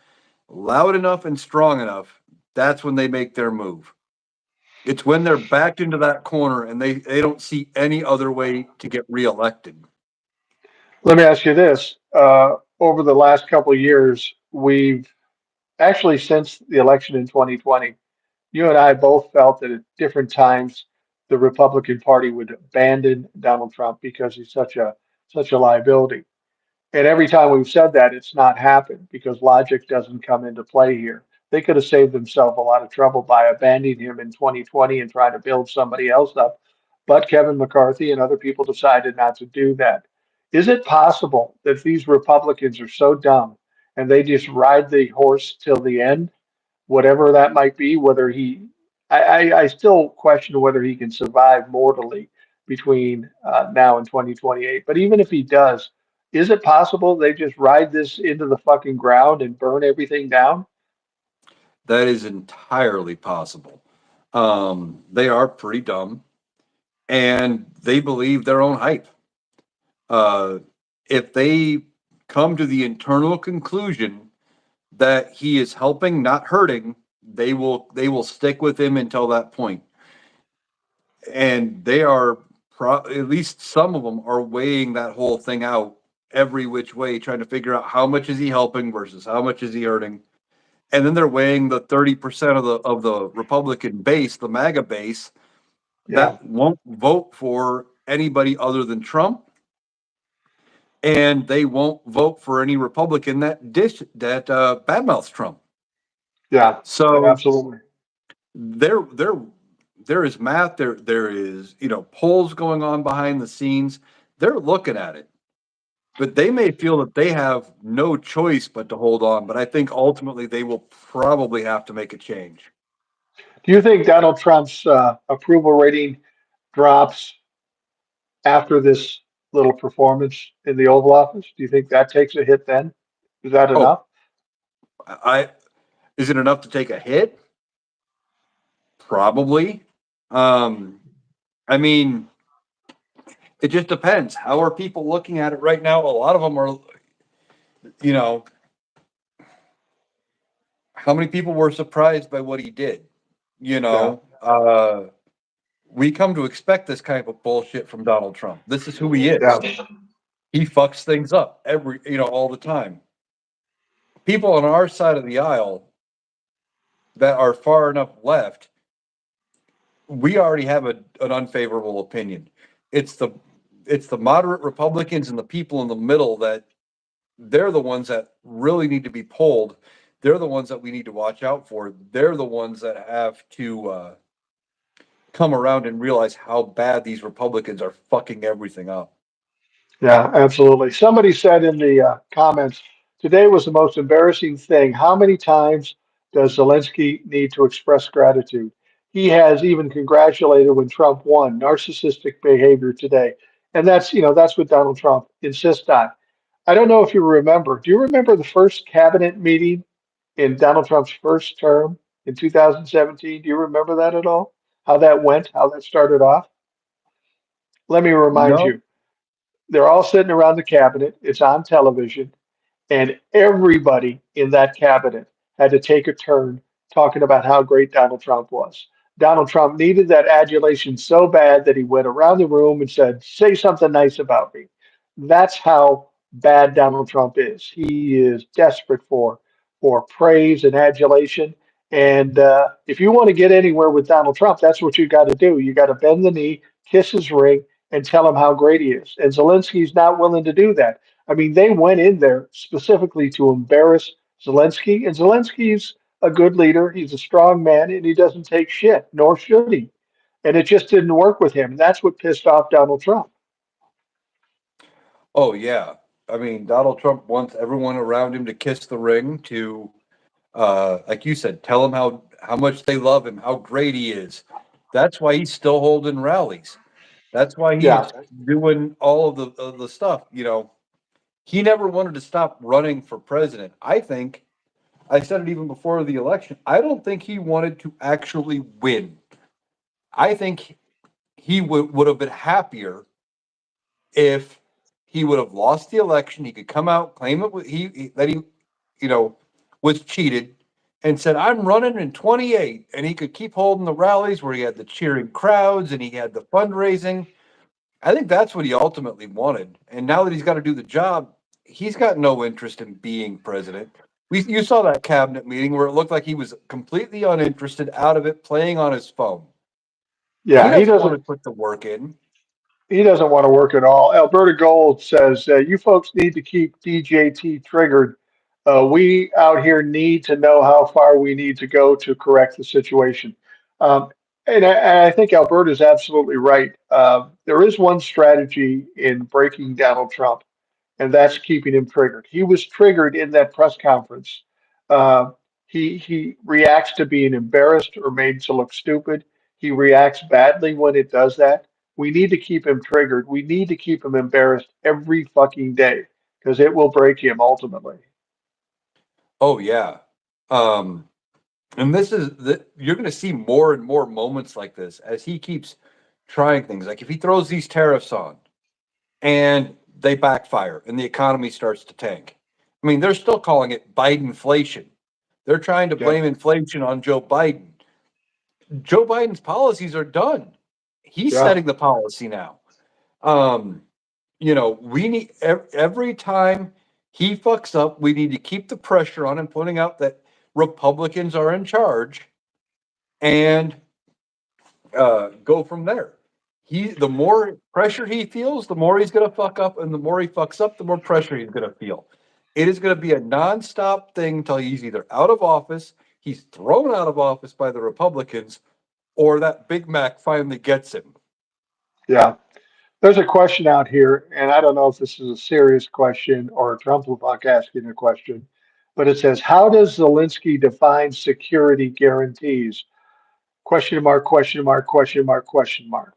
loud enough and strong enough, that's when they make their move. It's when they're backed into that corner and they don't see any other way to get reelected. let me ask you this. Over the last couple of years, we've actually, since the election in 2020, you and I both felt that at different times the Republican Party would abandon Donald Trump because he's such a liability. And every time we've said that, it's not happened because logic doesn't come into play here. They could have saved themselves a lot of trouble by abandoning him in 2020 and trying to build somebody else up. But Kevin McCarthy and other people decided not to do that. Is it possible that these Republicans are so dumb and they just ride the horse till the end, whatever that might be, I still question whether he can survive mortally between now and 2028. But even if he does, is it possible they just ride this into the fucking ground and burn everything down? That is entirely possible. They are pretty dumb and they believe their own hype. If they come to the internal conclusion that he is helping, not hurting, they will stick with him until that point. And they are at least some of them are weighing that whole thing out every which way, trying to figure out how much is he helping versus how much is he hurting. And then they're weighing the 30% of the Republican base, the MAGA base, Yeah, that won't vote for anybody other than Trump, and they won't vote for any Republican that badmouths Trump. Yeah, So absolutely. there is math. There is polls going on behind the scenes. They're looking at it, but they may feel that they have no choice but to hold on. But I think ultimately they will probably have to make a change. Do you think Donald Trump's approval rating drops after this little performance in the Oval Office? Do you think that takes a hit then? Is that Oh, enough? I is it enough to take a hit? Probably. Um, I mean, it just depends. How are people looking at it right now? A lot of them are, you know, how many people were surprised by what he did? You Yeah, know, we come to expect this kind of bullshit from Donald Trump. This is who he is. yeah, He fucks things up all the time. People on our side of the aisle that are far enough left, we already have an unfavorable opinion. It's the it's the moderate Republicans and the people in the middle that they're the ones that really need to be polled. They're the ones that we need to watch out for. They're the ones that have to come around and realize how bad these Republicans are fucking everything up. yeah, absolutely. Somebody said in the comments, today was the most embarrassing thing. How many times does Zelensky need to express gratitude? He has even congratulated when Trump won. Narcissistic behavior today. And that's what Donald Trump insists on. I don't know if you remember. Do you remember the first cabinet meeting in Donald Trump's first term in 2017? Do you remember that at all? How that went? How that started off? Let me remind No, you. They're all sitting around the cabinet. It's on television, and everybody in that cabinet had to take a turn talking about how great Donald Trump was. Donald Trump needed that adulation so bad that he went around the room and said, "Say something nice about me." That's how bad Donald Trump is. He is desperate for praise and adulation. And if you want to get anywhere with Donald Trump, that's what you got to do. You got to bend the knee, kiss his ring, and tell him how great he is. And Zelensky's not willing to do that. I mean, they went in there specifically to embarrass Zelensky, and Zelensky's a good leader. He's a strong man, and he doesn't take shit, nor should he. And it just didn't work with him. That's what pissed off Donald Trump. oh yeah. I mean, Donald Trump wants everyone around him to kiss the ring, to like you said, tell him how much they love him, how great he is. That's why he's still holding rallies. That's why Yeah, he's doing all of the stuff. He never wanted to stop running for president. I think I said it even before the election. I don't think he wanted to actually win. I think he would have been happier if he would have lost the election. He could come out, claim it that he you know was cheated, and said, "I'm running in 28," and he could keep holding the rallies where he had the cheering crowds and he had the fundraising. I think that's what he ultimately wanted. And now that he's got to do the job, he's got no interest in being president. You saw that cabinet meeting where it looked like he was completely uninterested, out of it, playing on his phone. He yeah, doesn't want to put the work in. he doesn't want to work at all. Alberta Gold says you folks need to keep DJT triggered. We out here need to know how far we need to go to correct the situation. Um, and I think Alberta is absolutely right. There is one strategy in breaking Donald Trump, and that's keeping him triggered. He was triggered in that press conference. Uh, he reacts to being embarrassed or made to look stupid. He reacts badly when it does that. We need to keep him triggered. We need to keep him embarrassed every fucking day because it will break him ultimately. Oh yeah. Um, and this is you're going to see more and more moments like this as he keeps trying things. Like if he throws these tariffs on and they backfire and the economy starts to tank. I mean, they're still calling it Bidenflation. They're trying to Yeah, blame inflation on Joe Biden. Joe Biden's policies are done. He's yeah, setting the policy now. Um, we need every time he fucks up, we need to keep the pressure on him, pointing out that Republicans are in charge and go from there. the more pressure he feels, the more he's going to fuck up, and the more he fucks up, the more pressure he's going to feel. It is going to be a nonstop thing until he's either out of office, he's thrown out of office by the Republicans, or that Big Mac finally gets him. Yeah. There's a question out here, and I don't know if this is a serious question or a Trump fuck asking a question, but it says, how does Zelensky define security guarantees? Question mark, question mark, question mark, question mark.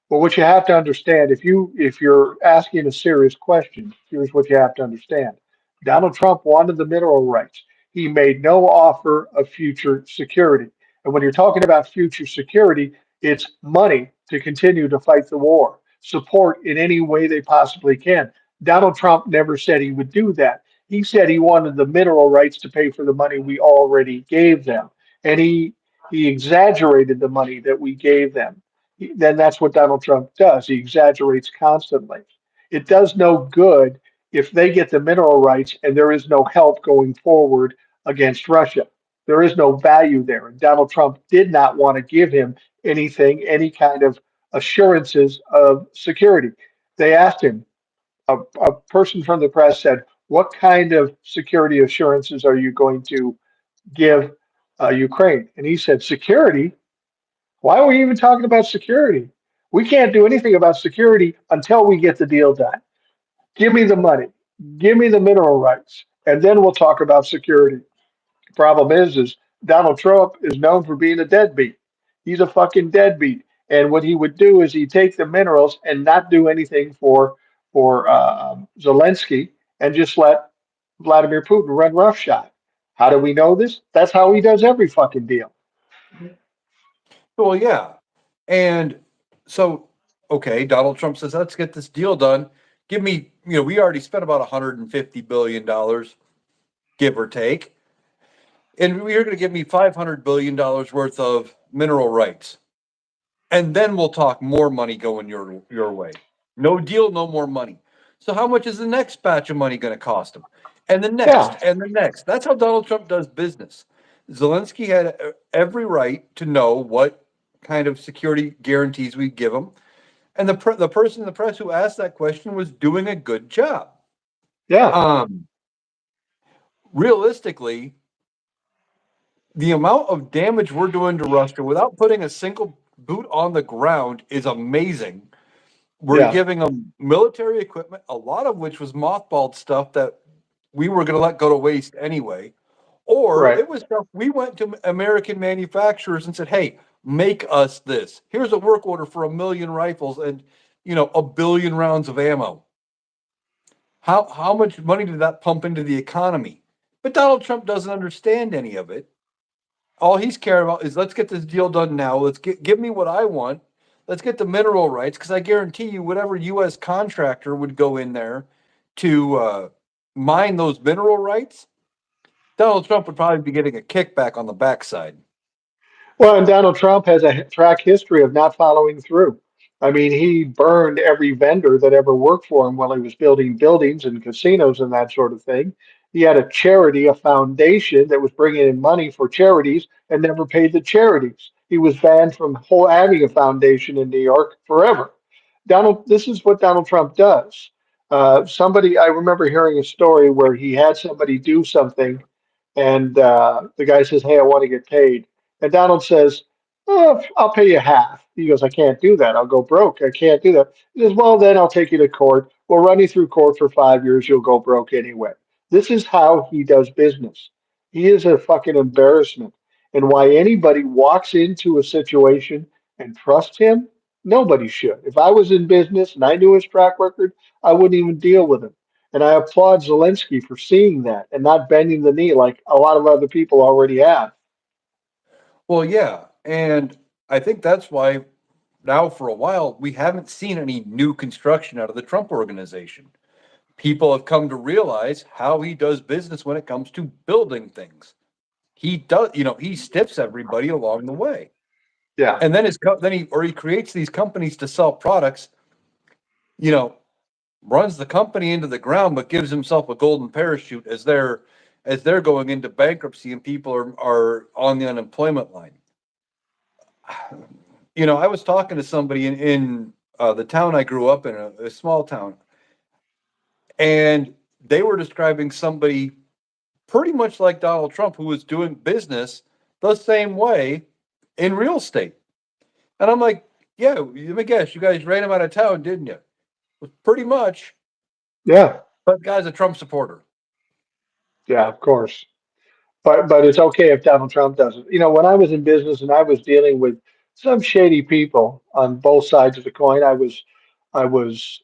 Well, what you have to understand, if you're asking a serious question, here's what you have to understand. Donald Trump wanted the mineral rights. He made no offer of future security. And when you're talking about future security, it's money to continue to fight the war, support in any way they possibly can. Donald Trump never said he would do that. He said he wanted the mineral rights to pay for the money we already gave them. And he exaggerated the money that we gave them. Then that's what Donald Trump does. He exaggerates constantly. It does no good if they get the mineral rights and there is no help going forward against Russia. There is no value there. And Donald Trump did not want to give him anything, any kind of assurances of security. They asked him, a person from the press said, what kind of security assurances are you going to give Ukraine? And he said, security? Why are we even talking about security? We can't do anything about security until we get the deal done. Give me the money, give me the mineral rights, and then we'll talk about security. Problem is Donald Trump is known for being a deadbeat. He's a fucking deadbeat. And what he would do is he'd take the minerals and not do anything for Zelensky and just let Vladimir Putin run roughshod. How do we know this? That's how he does every fucking deal. Well, yeah. And so, okay, Donald Trump says, let's get this deal done. Give me, we already spent about $150 billion, give or take. And you're going to give me $500 billion worth of mineral rights. And then we'll talk more money going your way. No deal, no more money. So how much is the next batch of money going to cost him? And the next, Yeah, and the next. That's how Donald Trump does business. Zelensky had every right to know what kind of security guarantees we give him. And the person in the press who asked that question was doing a good job. yeah, Um, Realistically, the amount of damage we're doing to Russia without putting a single boot on the ground is amazing. We're yeah, giving them military equipment, a lot of which was mothballed stuff that we were going to let go to waste anyway. Or right. it was stuff we went to American manufacturers and said, hey, make us this. Here's a work order for 1,000,000 rifles and 1 billion rounds of ammo. How much money did that pump into the economy? But Donald Trump doesn't understand any of it. All he's caring about is let's get this deal done now. Give me what I want. Let's get the mineral rights because I guarantee you, whatever U.S. contractor would go in there to mine those mineral rights, Donald Trump would probably be getting a kickback on the backside. Well, and Donald Trump has a track history of not following through. I mean, he burned every vendor that ever worked for him while he was building buildings and casinos and that sort of thing. He had a charity, a foundation that was bringing in money for charities and never paid the charities. He was banned from whole having a foundation in New York forever. This is what Donald Trump does. I remember hearing a story where he had somebody do something, and the guy says, "Hey, I want to get paid." And Donald says, "Oh, I'll pay you half." He goes, "I can't do that. I'll go broke. I can't do that." He says, "Well, then I'll take you to court. We'll run you through court for 5 years. You'll go broke anyway." This is how he does business. He is a fucking embarrassment. And why anybody walks into a situation and trusts him, nobody should. If I was in business and I knew his track record, I wouldn't even deal with him. And I applaud Zelensky for seeing that and not bending the knee like a lot of other people already have. Well, yeah. And I think that's why now for a while we haven't seen any new construction out of the Trump organization. People have come to realize how he does business when it comes to building things. He does, he stiffs everybody along the way. Yeah. And then he creates these companies to sell products, you know, runs the company into the ground, but gives himself a golden parachute as they're going into bankruptcy and people are on the unemployment line. I was talking to somebody in the town I grew up in, a small town, and they were describing somebody pretty much like Donald Trump who was doing business the same way in real estate. And I'm like, yeah, let me guess, you guys ran him out of town, didn't you? Pretty much, Yeah, but the guy's a Trump supporter. yeah, of course. But it's okay if Donald Trump does it. When I was in business and I was dealing with some shady people on both sides of the coin, I was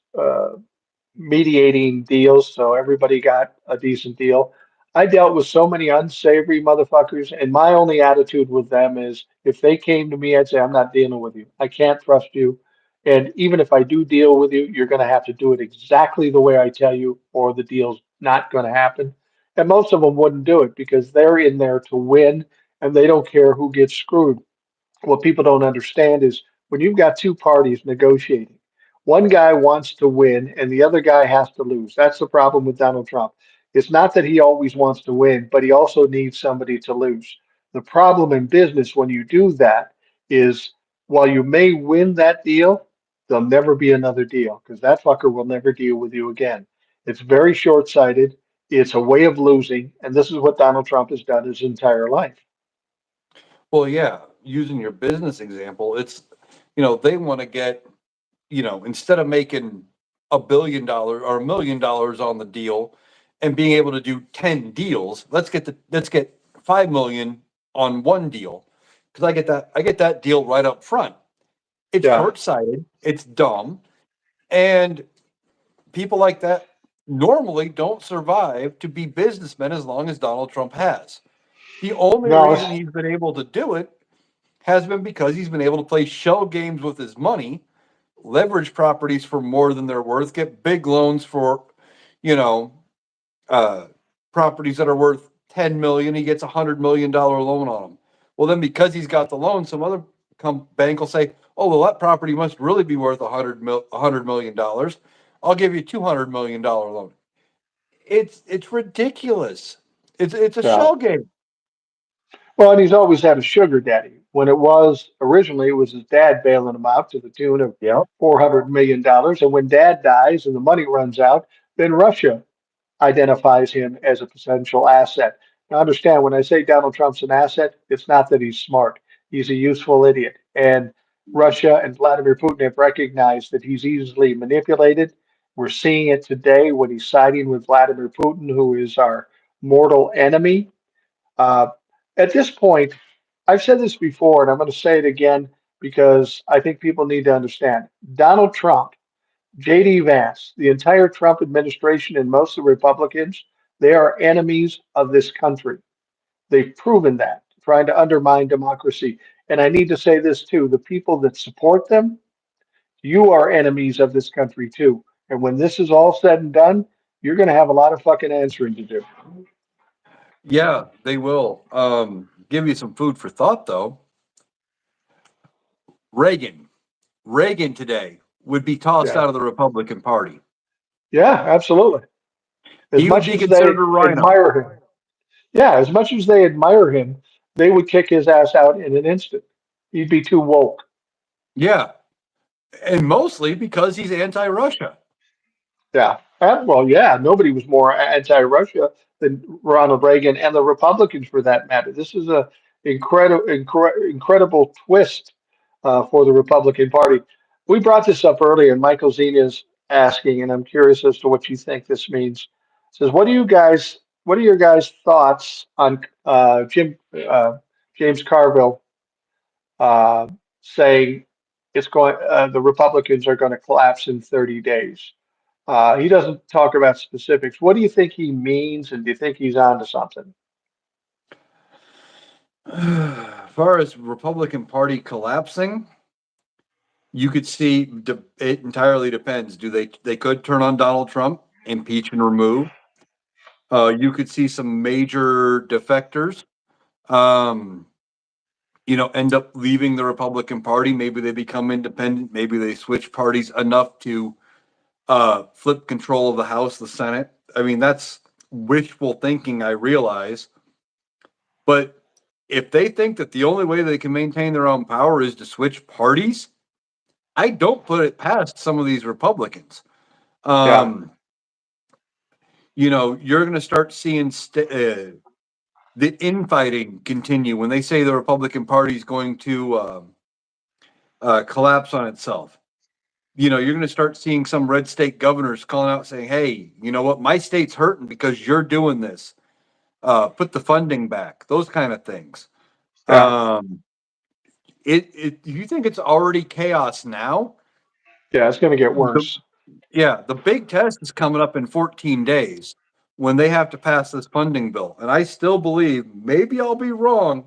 mediating deals so everybody got a decent deal. I dealt with so many unsavory motherfuckers, and my only attitude with them is if they came to me, I'd say, I'm not dealing with you. I can't trust you. And even if I do deal with you, you're going to have to do it exactly the way I tell you, or the deal's not going to happen. And most of them wouldn't do it because they're in there to win and they don't care who gets screwed. What people don't understand is when you've got two parties negotiating, one guy wants to win and the other guy has to lose. That's the problem with Donald Trump. It's not that he always wants to win, but he also needs somebody to lose. The problem in business when you do that is while you may win that deal, there'll never be another deal because that fucker will never deal with you again. It's very short sighted. It's a way of losing. And this is what Donald Trump has done his entire life. Well, yeah, using your business example, it's, they want to get, instead of making $1 billion or $1 million on the deal and being able to do 10 deals, let's get 5 million on one deal. Because I get that deal right up front. It's Yeah. short-sighted, it's dumb, and people like that normally don't survive to be businessmen as long as Donald Trump has. The only No, reason he's been able to do it has been because he's been able to play shell games with his money, leverage properties for more than they're worth, get big loans for, you know, uh, properties that are worth 10 million. He gets $100 million loan on them. Well, then because he's got the loan, some other bank will say, "Oh, well, that property must really be worth $100 million. I'll give you $200 million loan." It's ridiculous. It's a yeah. shell game. Well, and he's always had a sugar daddy. When it was originally, it was his dad bailing him out to the tune of Yep. $400 million. And when dad dies and the money runs out, then Russia identifies him as a potential asset. Now, understand when I say Donald Trump's an asset, it's not that he's smart. He's a useful idiot. And Russia and Vladimir Putin have recognized that he's easily manipulated. We're seeing it today when he's siding with Vladimir Putin, who is our mortal enemy. Uh, at this point, I've said this before, and I'm going to say it again because I think people need to understand. Donald Trump, JD Vance, the entire Trump administration, and most of the Republicans, they are enemies of this country. They've proven that, trying to undermine democracy. And I need to say this too, the people that support them, you are enemies of this country too. And when this is all said and done, you're going to have a lot of fucking answering to do. Yeah, they will. Give you some food for thought, though. Reagan, Reagan today would be tossed Yeah. out of the Republican Party. Yeah, absolutely. As He would much be as they considered a rhino. admire him, yeah, as much as they admire him, they would kick his ass out in an instant. He'd be too woke. Yeah, and mostly because he's anti-Russia. Yeah. Well, yeah, nobody was more anti-Russia than Ronald Reagan and the Republicans for that matter. This is a incredible twist for the Republican Party. We brought this up earlier, and Michael Zena is asking, and I'm curious as to what you think this means. Says, what are your guys' thoughts on James Carville uh, saying the Republicans are going to collapse in 30 days? He doesn't talk about specifics. What do you think he means, and do you think he's on to something? As far as Republican Party collapsing, you could see it entirely depends. They could turn on Donald Trump, impeach and remove. You could see some major defectors. Um, end up leaving the Republican Party. Maybe they become independent. Maybe they switch parties enough to flip control of the House, the Senate. I mean, that's wishful thinking, I realize. But if they think that the only way they can maintain their own power is to switch parties, I don't put it past some of these Republicans. Yeah. You're going to start seeing the infighting continue when they say the Republican Party is going to collapse on itself. You're going to start seeing some red state governors calling out saying, hey, you know what? My state's hurting because you're doing this. Put the funding back, those kind of things. Yeah. You think it's already chaos now? Yeah. It's going to get worse. The big test is coming up in 14 days when they have to pass this funding bill. And I still believe, maybe I'll be wrong,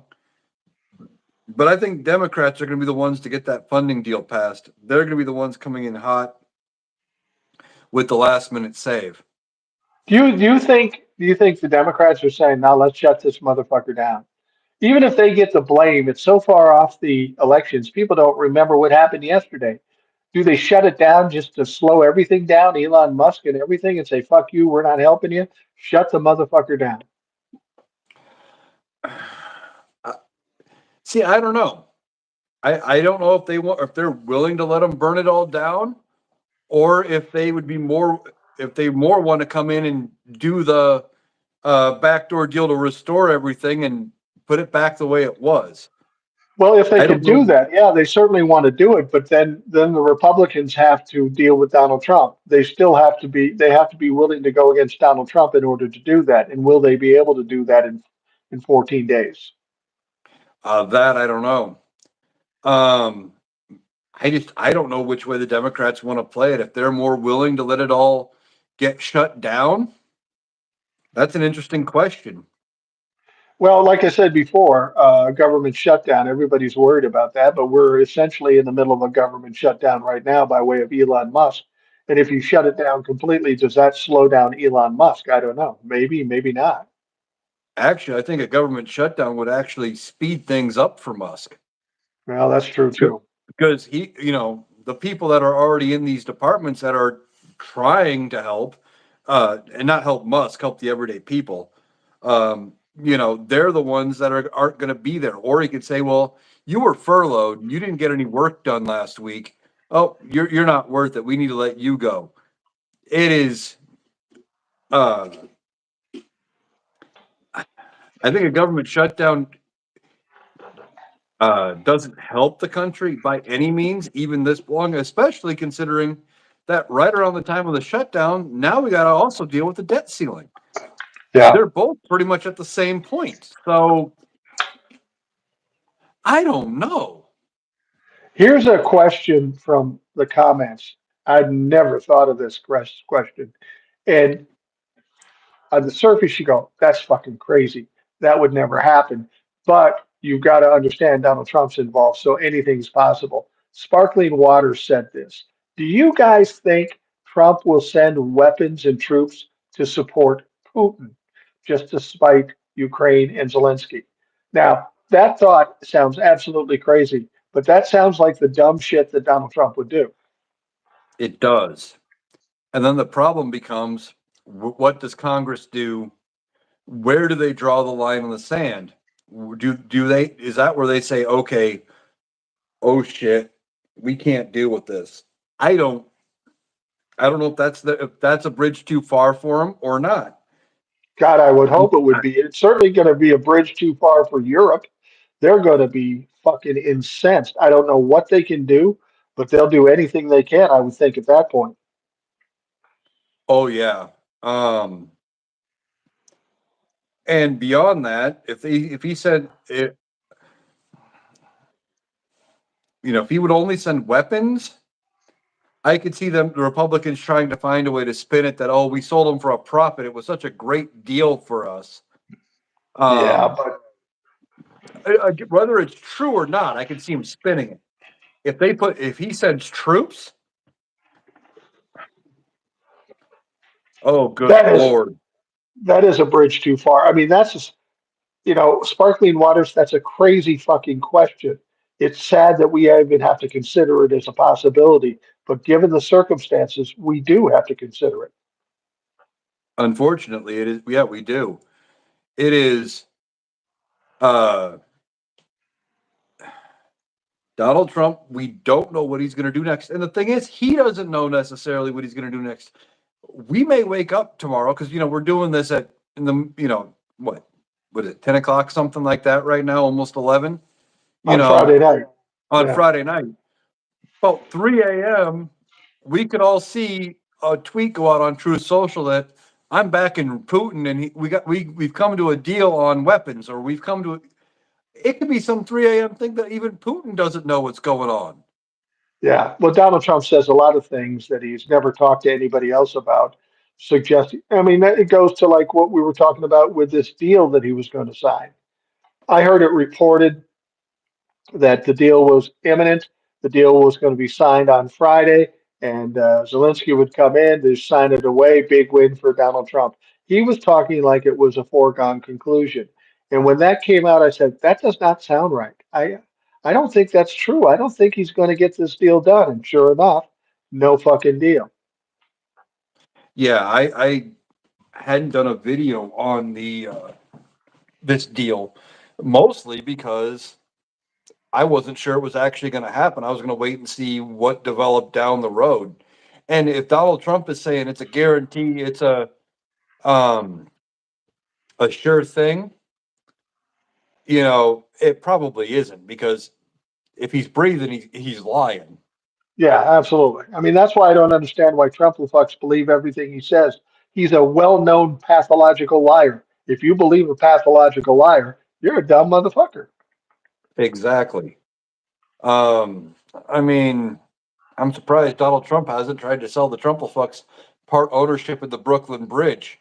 but I think Democrats are going to be the ones to get that funding deal passed. They're going to be the ones coming in hot with the last minute save. Do you think the Democrats are saying, now let's shut this motherfucker down? Even if they get the blame, it's so far off the elections, people don't remember what happened yesterday. Do they shut it down just to slow everything down, Elon Musk and everything, and say, fuck you, we're not helping you? Shut the motherfucker down. See, I don't know. I don't know if they're willing to let them burn it all down, or if they would be if they more want to come in and do the backdoor deal to restore everything and put it back the way it was. Well, if they I don't could do know. that, yeah, they certainly want to do it, but then the Republicans have to deal with Donald Trump. They have to be willing to go against Donald Trump in order to do that. And will they be able to do that in 14 days? That I don't know. Um, I don't know which way the Democrats want to play it. If they're more willing to let it all get shut down, that's an interesting question. Well, like I said before, government shutdown, everybody's worried about that, but we're essentially in the middle of a government shutdown right now by way of Elon Musk. And if you shut it down completely, does that slow down Elon Musk? I don't know. Maybe, maybe not. Actually, I think a government shutdown would actually speed things up for Musk. Well, that's true too. Because the people that are already in these departments that are trying to help, and not help Musk, help the everyday people, they're the ones that aren't going to be there. Or he could say, well, you were furloughed, you didn't get any work done last week. Oh, you're not worth it. We need to let you go. It is, I think a government shutdown doesn't help the country by any means, even this long, especially considering that right around the time of the shutdown, now we got to also deal with the debt ceiling. Yeah. They're both pretty much at the same point. So I don't know. Here's a question from the comments. I'd never thought of this question. And on the surface, you go, that's fucking crazy. That would never happen. But you've got to understand Donald Trump's involved, so anything's possible. Sparkling Water said this. Do you guys think Trump will send weapons and troops to support Putin just to spite Ukraine and Zelensky? Now, that thought sounds absolutely crazy, but that sounds like the dumb shit that Donald Trump would do. It does. And then the problem becomes, what does Congress do? Where do they draw the line in the sand? Is that where they say, okay, oh shit, we can't deal with this? I don't know if that's a bridge too far for them or not. God, I would hope it would be. It's certainly going to be a bridge too far for Europe. They're going to be fucking incensed. I don't know what they can do, but they'll do anything they can, I would think, at that point. Oh yeah. And beyond that, if he said it, if he would only send weapons, I could see the Republicans trying to find a way to spin it that, oh, we sold them for a profit. It was such a great deal for us. Yeah, but Whether it's true or not, I can see him spinning it. If he sends troops, oh, good that is Lord. that is a bridge too far. I mean, that's just, sparkling waters. That's a crazy fucking question. It's sad that we even have to consider it as a possibility, but given the circumstances, we do have to consider it. Unfortunately, it is. Yeah, we do. It is. Donald Trump, we don't know what he's going to do next. And the thing is, he doesn't know necessarily what he's going to do next. We may wake up tomorrow because, we're doing this in the, what is it, 10 o'clock, something like that right now, almost 11, On Friday night. on Yeah. Friday night. About 3 a.m., we could all see a tweet go out on Truth Social that I'm backing Putin and we've come to a deal on weapons, or we've come to it could be some 3 a.m. thing that even Putin doesn't know what's going on. Yeah. Well, Donald Trump says a lot of things that he's never talked to anybody else about, suggesting, I mean, it goes to like what we were talking about with this deal that he was going to sign. I heard it reported that the deal was imminent. The deal was going to be signed on Friday, and Zelensky would come in, they sign it away. Big win for Donald Trump. He was talking like it was a foregone conclusion. And when that came out, I said, that does not sound right. I don't think that's true. I don't think he's going to get this deal done. And sure enough, no fucking deal. Yeah, I hadn't done a video on the this deal, mostly because I wasn't sure it was actually going to happen. I was going to wait and see what developed down the road. And if Donald Trump is saying it's a guarantee, it's um, a sure thing, it probably isn't, because if he's breathing, he's lying. Yeah, absolutely. I mean, that's why I don't understand why Trump fucks believe everything he says. He's a well-known pathological liar. If you believe a pathological liar, you're a dumb motherfucker. Exactly. I mean, I'm surprised Donald Trump hasn't tried to sell the Trumplefucks part ownership of the Brooklyn Bridge.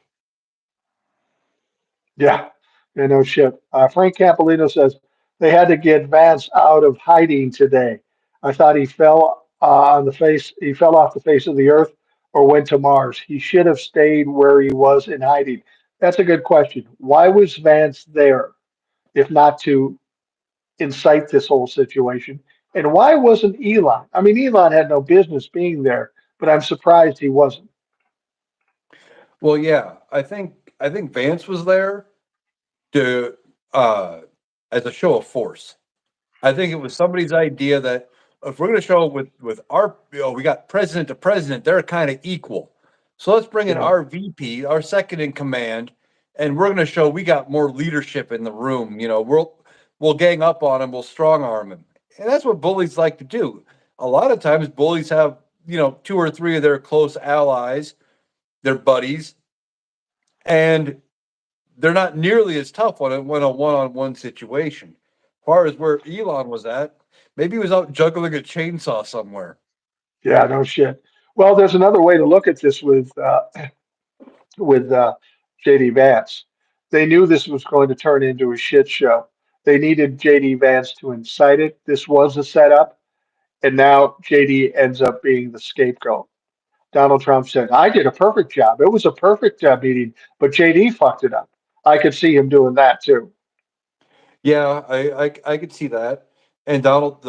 Yeah, no shit. Frank Campolino says they had to get Vance out of hiding today. I thought he fell on the face. He fell off the face of the earth or went to Mars. He should have stayed where he was in hiding. That's a good question. Why was Vance there if not to incite this whole situation? And why wasn't Elon? I mean, Elon had no business being there, but I'm surprised he wasn't. Well, yeah, I think Vance was there to uh as a show of force. I think it was somebody's idea that if we're going to show with our, we got president to president, they're kind of equal. So let's bring in Yeah. our VP, our second in command, and we're going to show we got more leadership in the room. We'll gang up on him, we'll strong arm him, and that's what bullies like to do. A lot of times, bullies have two or three of their close allies, their buddies, and they're not nearly as tough on a one-on-one situation. As far as where Elon was at, maybe he was out juggling a chainsaw somewhere. Yeah, no shit. Well, there's another way to look at this with JD Vance. They knew this was going to turn into a shit show. They needed JD Vance to incite it. This was a setup, and now JD ends up being the scapegoat. Donald Trump said, "I did a perfect job. It was a perfect meeting, but JD fucked it up." I could see him doing that too. Yeah, I could see that. And Donald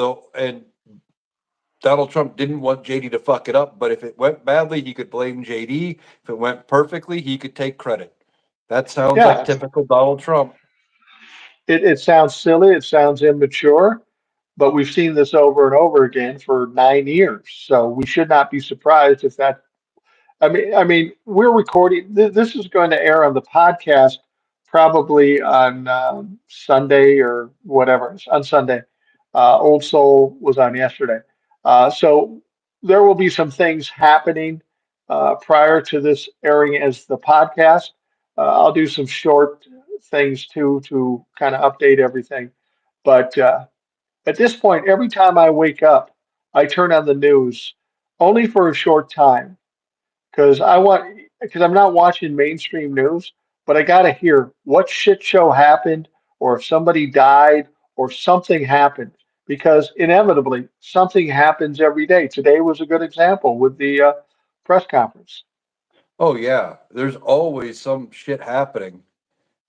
Trump didn't want JD to fuck it up, but if it went badly, he could blame JD. If it went perfectly, he could take credit. That sounds like Yeah, typical Donald Trump. it sounds silly. It sounds immature, but we've seen this over and over again for 9 years. So we should not be surprised if that. I mean, we're recording. This is going to air on the podcast probably on Sunday or whatever. On Sunday, Old Soul was on yesterday. So there will be some things happening prior to this airing as the podcast. I'll do some short things too to kind of update everything. But at this point, every time I wake up, I turn on the news only for a short time because I'm not watching mainstream news, but I got to hear what shit show happened, or if somebody died, or something happened, because inevitably something happens every day. Today was a good example with the press conference. Oh yeah, there's always some shit happening.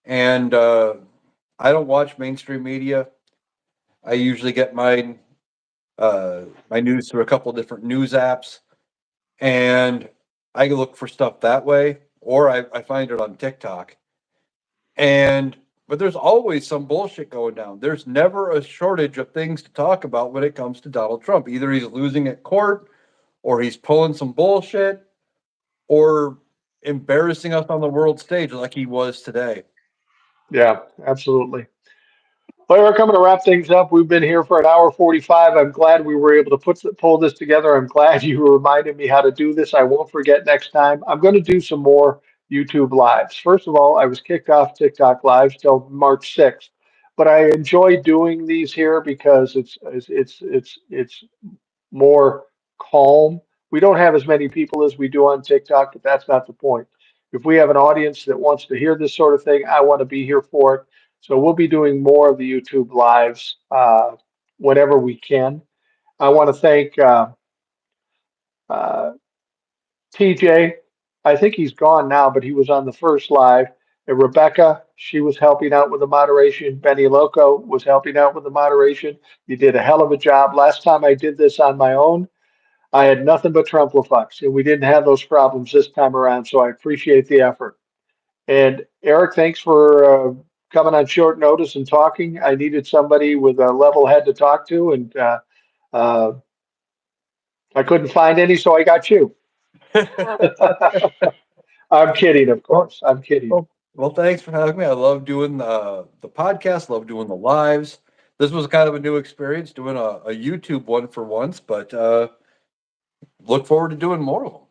And I don't watch mainstream media. I usually get my news through a couple different news apps, and I look for stuff that way, or I find it on TikTok. And but there's always some bullshit going down. There's never a shortage of things to talk about when it comes to Donald Trump. Either he's losing at court, or he's pulling some bullshit, or embarrassing us on the world stage like he was today. Yeah, absolutely. Well, Eric, I'm going to wrap things up. We've been here for an hour 45. I'm glad we were able to pull this together. I'm glad you reminded me how to do this. I won't forget next time. I'm going to do some more YouTube lives. First of all, I was kicked off TikTok lives till March 6th, but I enjoy doing these here because it's more calm. We don't have as many people as we do on TikTok, but that's not the point. If we have an audience that wants to hear this sort of thing, I want to be here for it. So we'll be doing more of the YouTube lives whenever we can. I want to thank uh, TJ. I think he's gone now, but he was on the first live. And Rebecca, she was helping out with the moderation. Benny Loco was helping out with the moderation. You did a hell of a job. Last time I did this on my own, I had nothing but Trump-a-fucks, and we didn't have those problems this time around, so I appreciate the effort. And Eric, thanks for coming on short notice and talking. I needed somebody with a level head to talk to, and uh, I couldn't find any, so I got you. I'm kidding, of well, course. I'm kidding. well, thanks for having me. I love doing the podcast, love doing the lives. This was kind of a new experience doing a YouTube one for once, but look forward to doing more of them.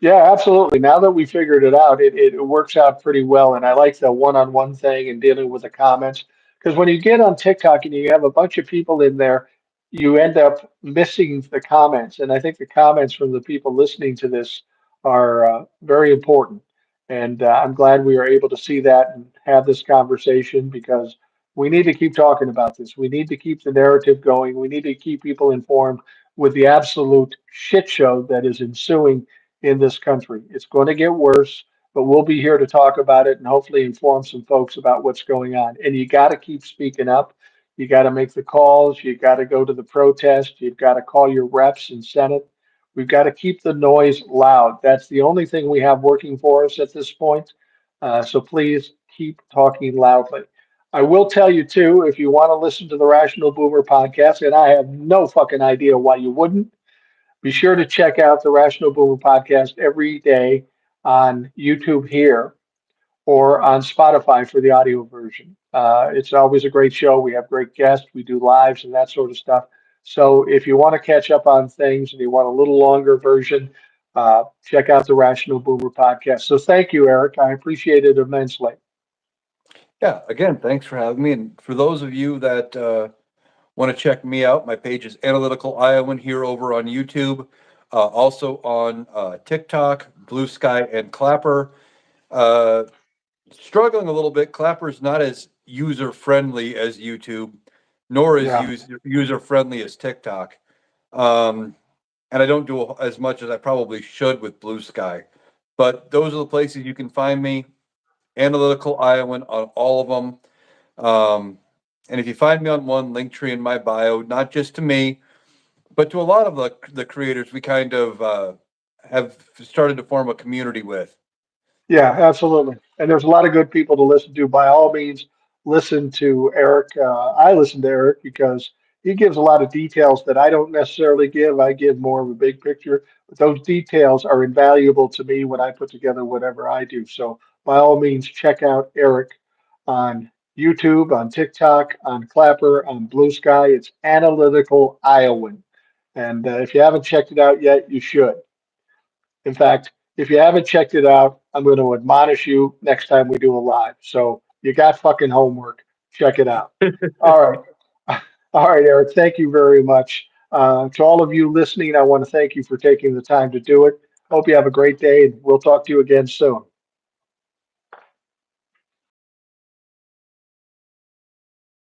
Yeah, absolutely. Now that we figured it out, it works out pretty well. And I like the one-on-one thing and dealing with the comments. Because when you get on TikTok and you have a bunch of people in there, you end up missing the comments. And I think the comments from the people listening to this are very important. And I'm glad we are able to see that and have this conversation because we need to keep talking about this. We need to keep the narrative going. We need to keep people informed with the absolute shit show that is ensuing in this country. It's going to get worse, but we'll be here to talk about it and hopefully inform some folks about what's going on. And you got to keep speaking up. You got to make the calls. You got to go to the protest. You've got to call your reps and Senate. We've got to keep the noise loud. That's the only thing we have working for us at this point. So please keep talking loudly. I will tell you too, if you want to listen to the Rational Boomer podcast, and I have no fucking idea why you wouldn't, be sure to check out the Rational Boomer podcast every day on YouTube here or on Spotify for the audio version. It's always a great show. We have great guests. We do lives and that sort of stuff. So if you want to catch up on things and you want a little longer version, check out the Rational Boomer podcast. So thank you, Eric. I appreciate it immensely. Yeah, again, thanks for having me. And for those of you that want to check me out, my page is AnalyticalIowan here over on YouTube. Also on TikTok, Blue Sky, and Clapper. Struggling a little bit. Clapper's not as user friendly as YouTube, nor as Yeah. user friendly as TikTok. And I don't do as much as I probably should with Blue Sky. But those are the places you can find me. AnalyticalIowan on all of them. And if you find me on one, Linktree in my bio, not just to me, but to a lot of the creators we kind of have started to form a community with. Yeah, absolutely. And there's a lot of good people to listen to. By all means, listen to Eric. I listen to Eric because he gives a lot of details that I don't necessarily give. I give more of a big picture, but those details are invaluable to me when I put together whatever I do. So by all means, check out Eric on YouTube, on TikTok, on Clapper, on Blue Sky. It's Analytical Iowan. And if you haven't checked it out yet, you should. In fact, if you haven't checked it out, I'm going to admonish you next time we do a live. So you got fucking homework. Check it out. All right. All right, Eric. Thank you very much. To all of you listening, I want to thank you for taking the time to do it. Hope you have a great day, and we'll talk to you again soon.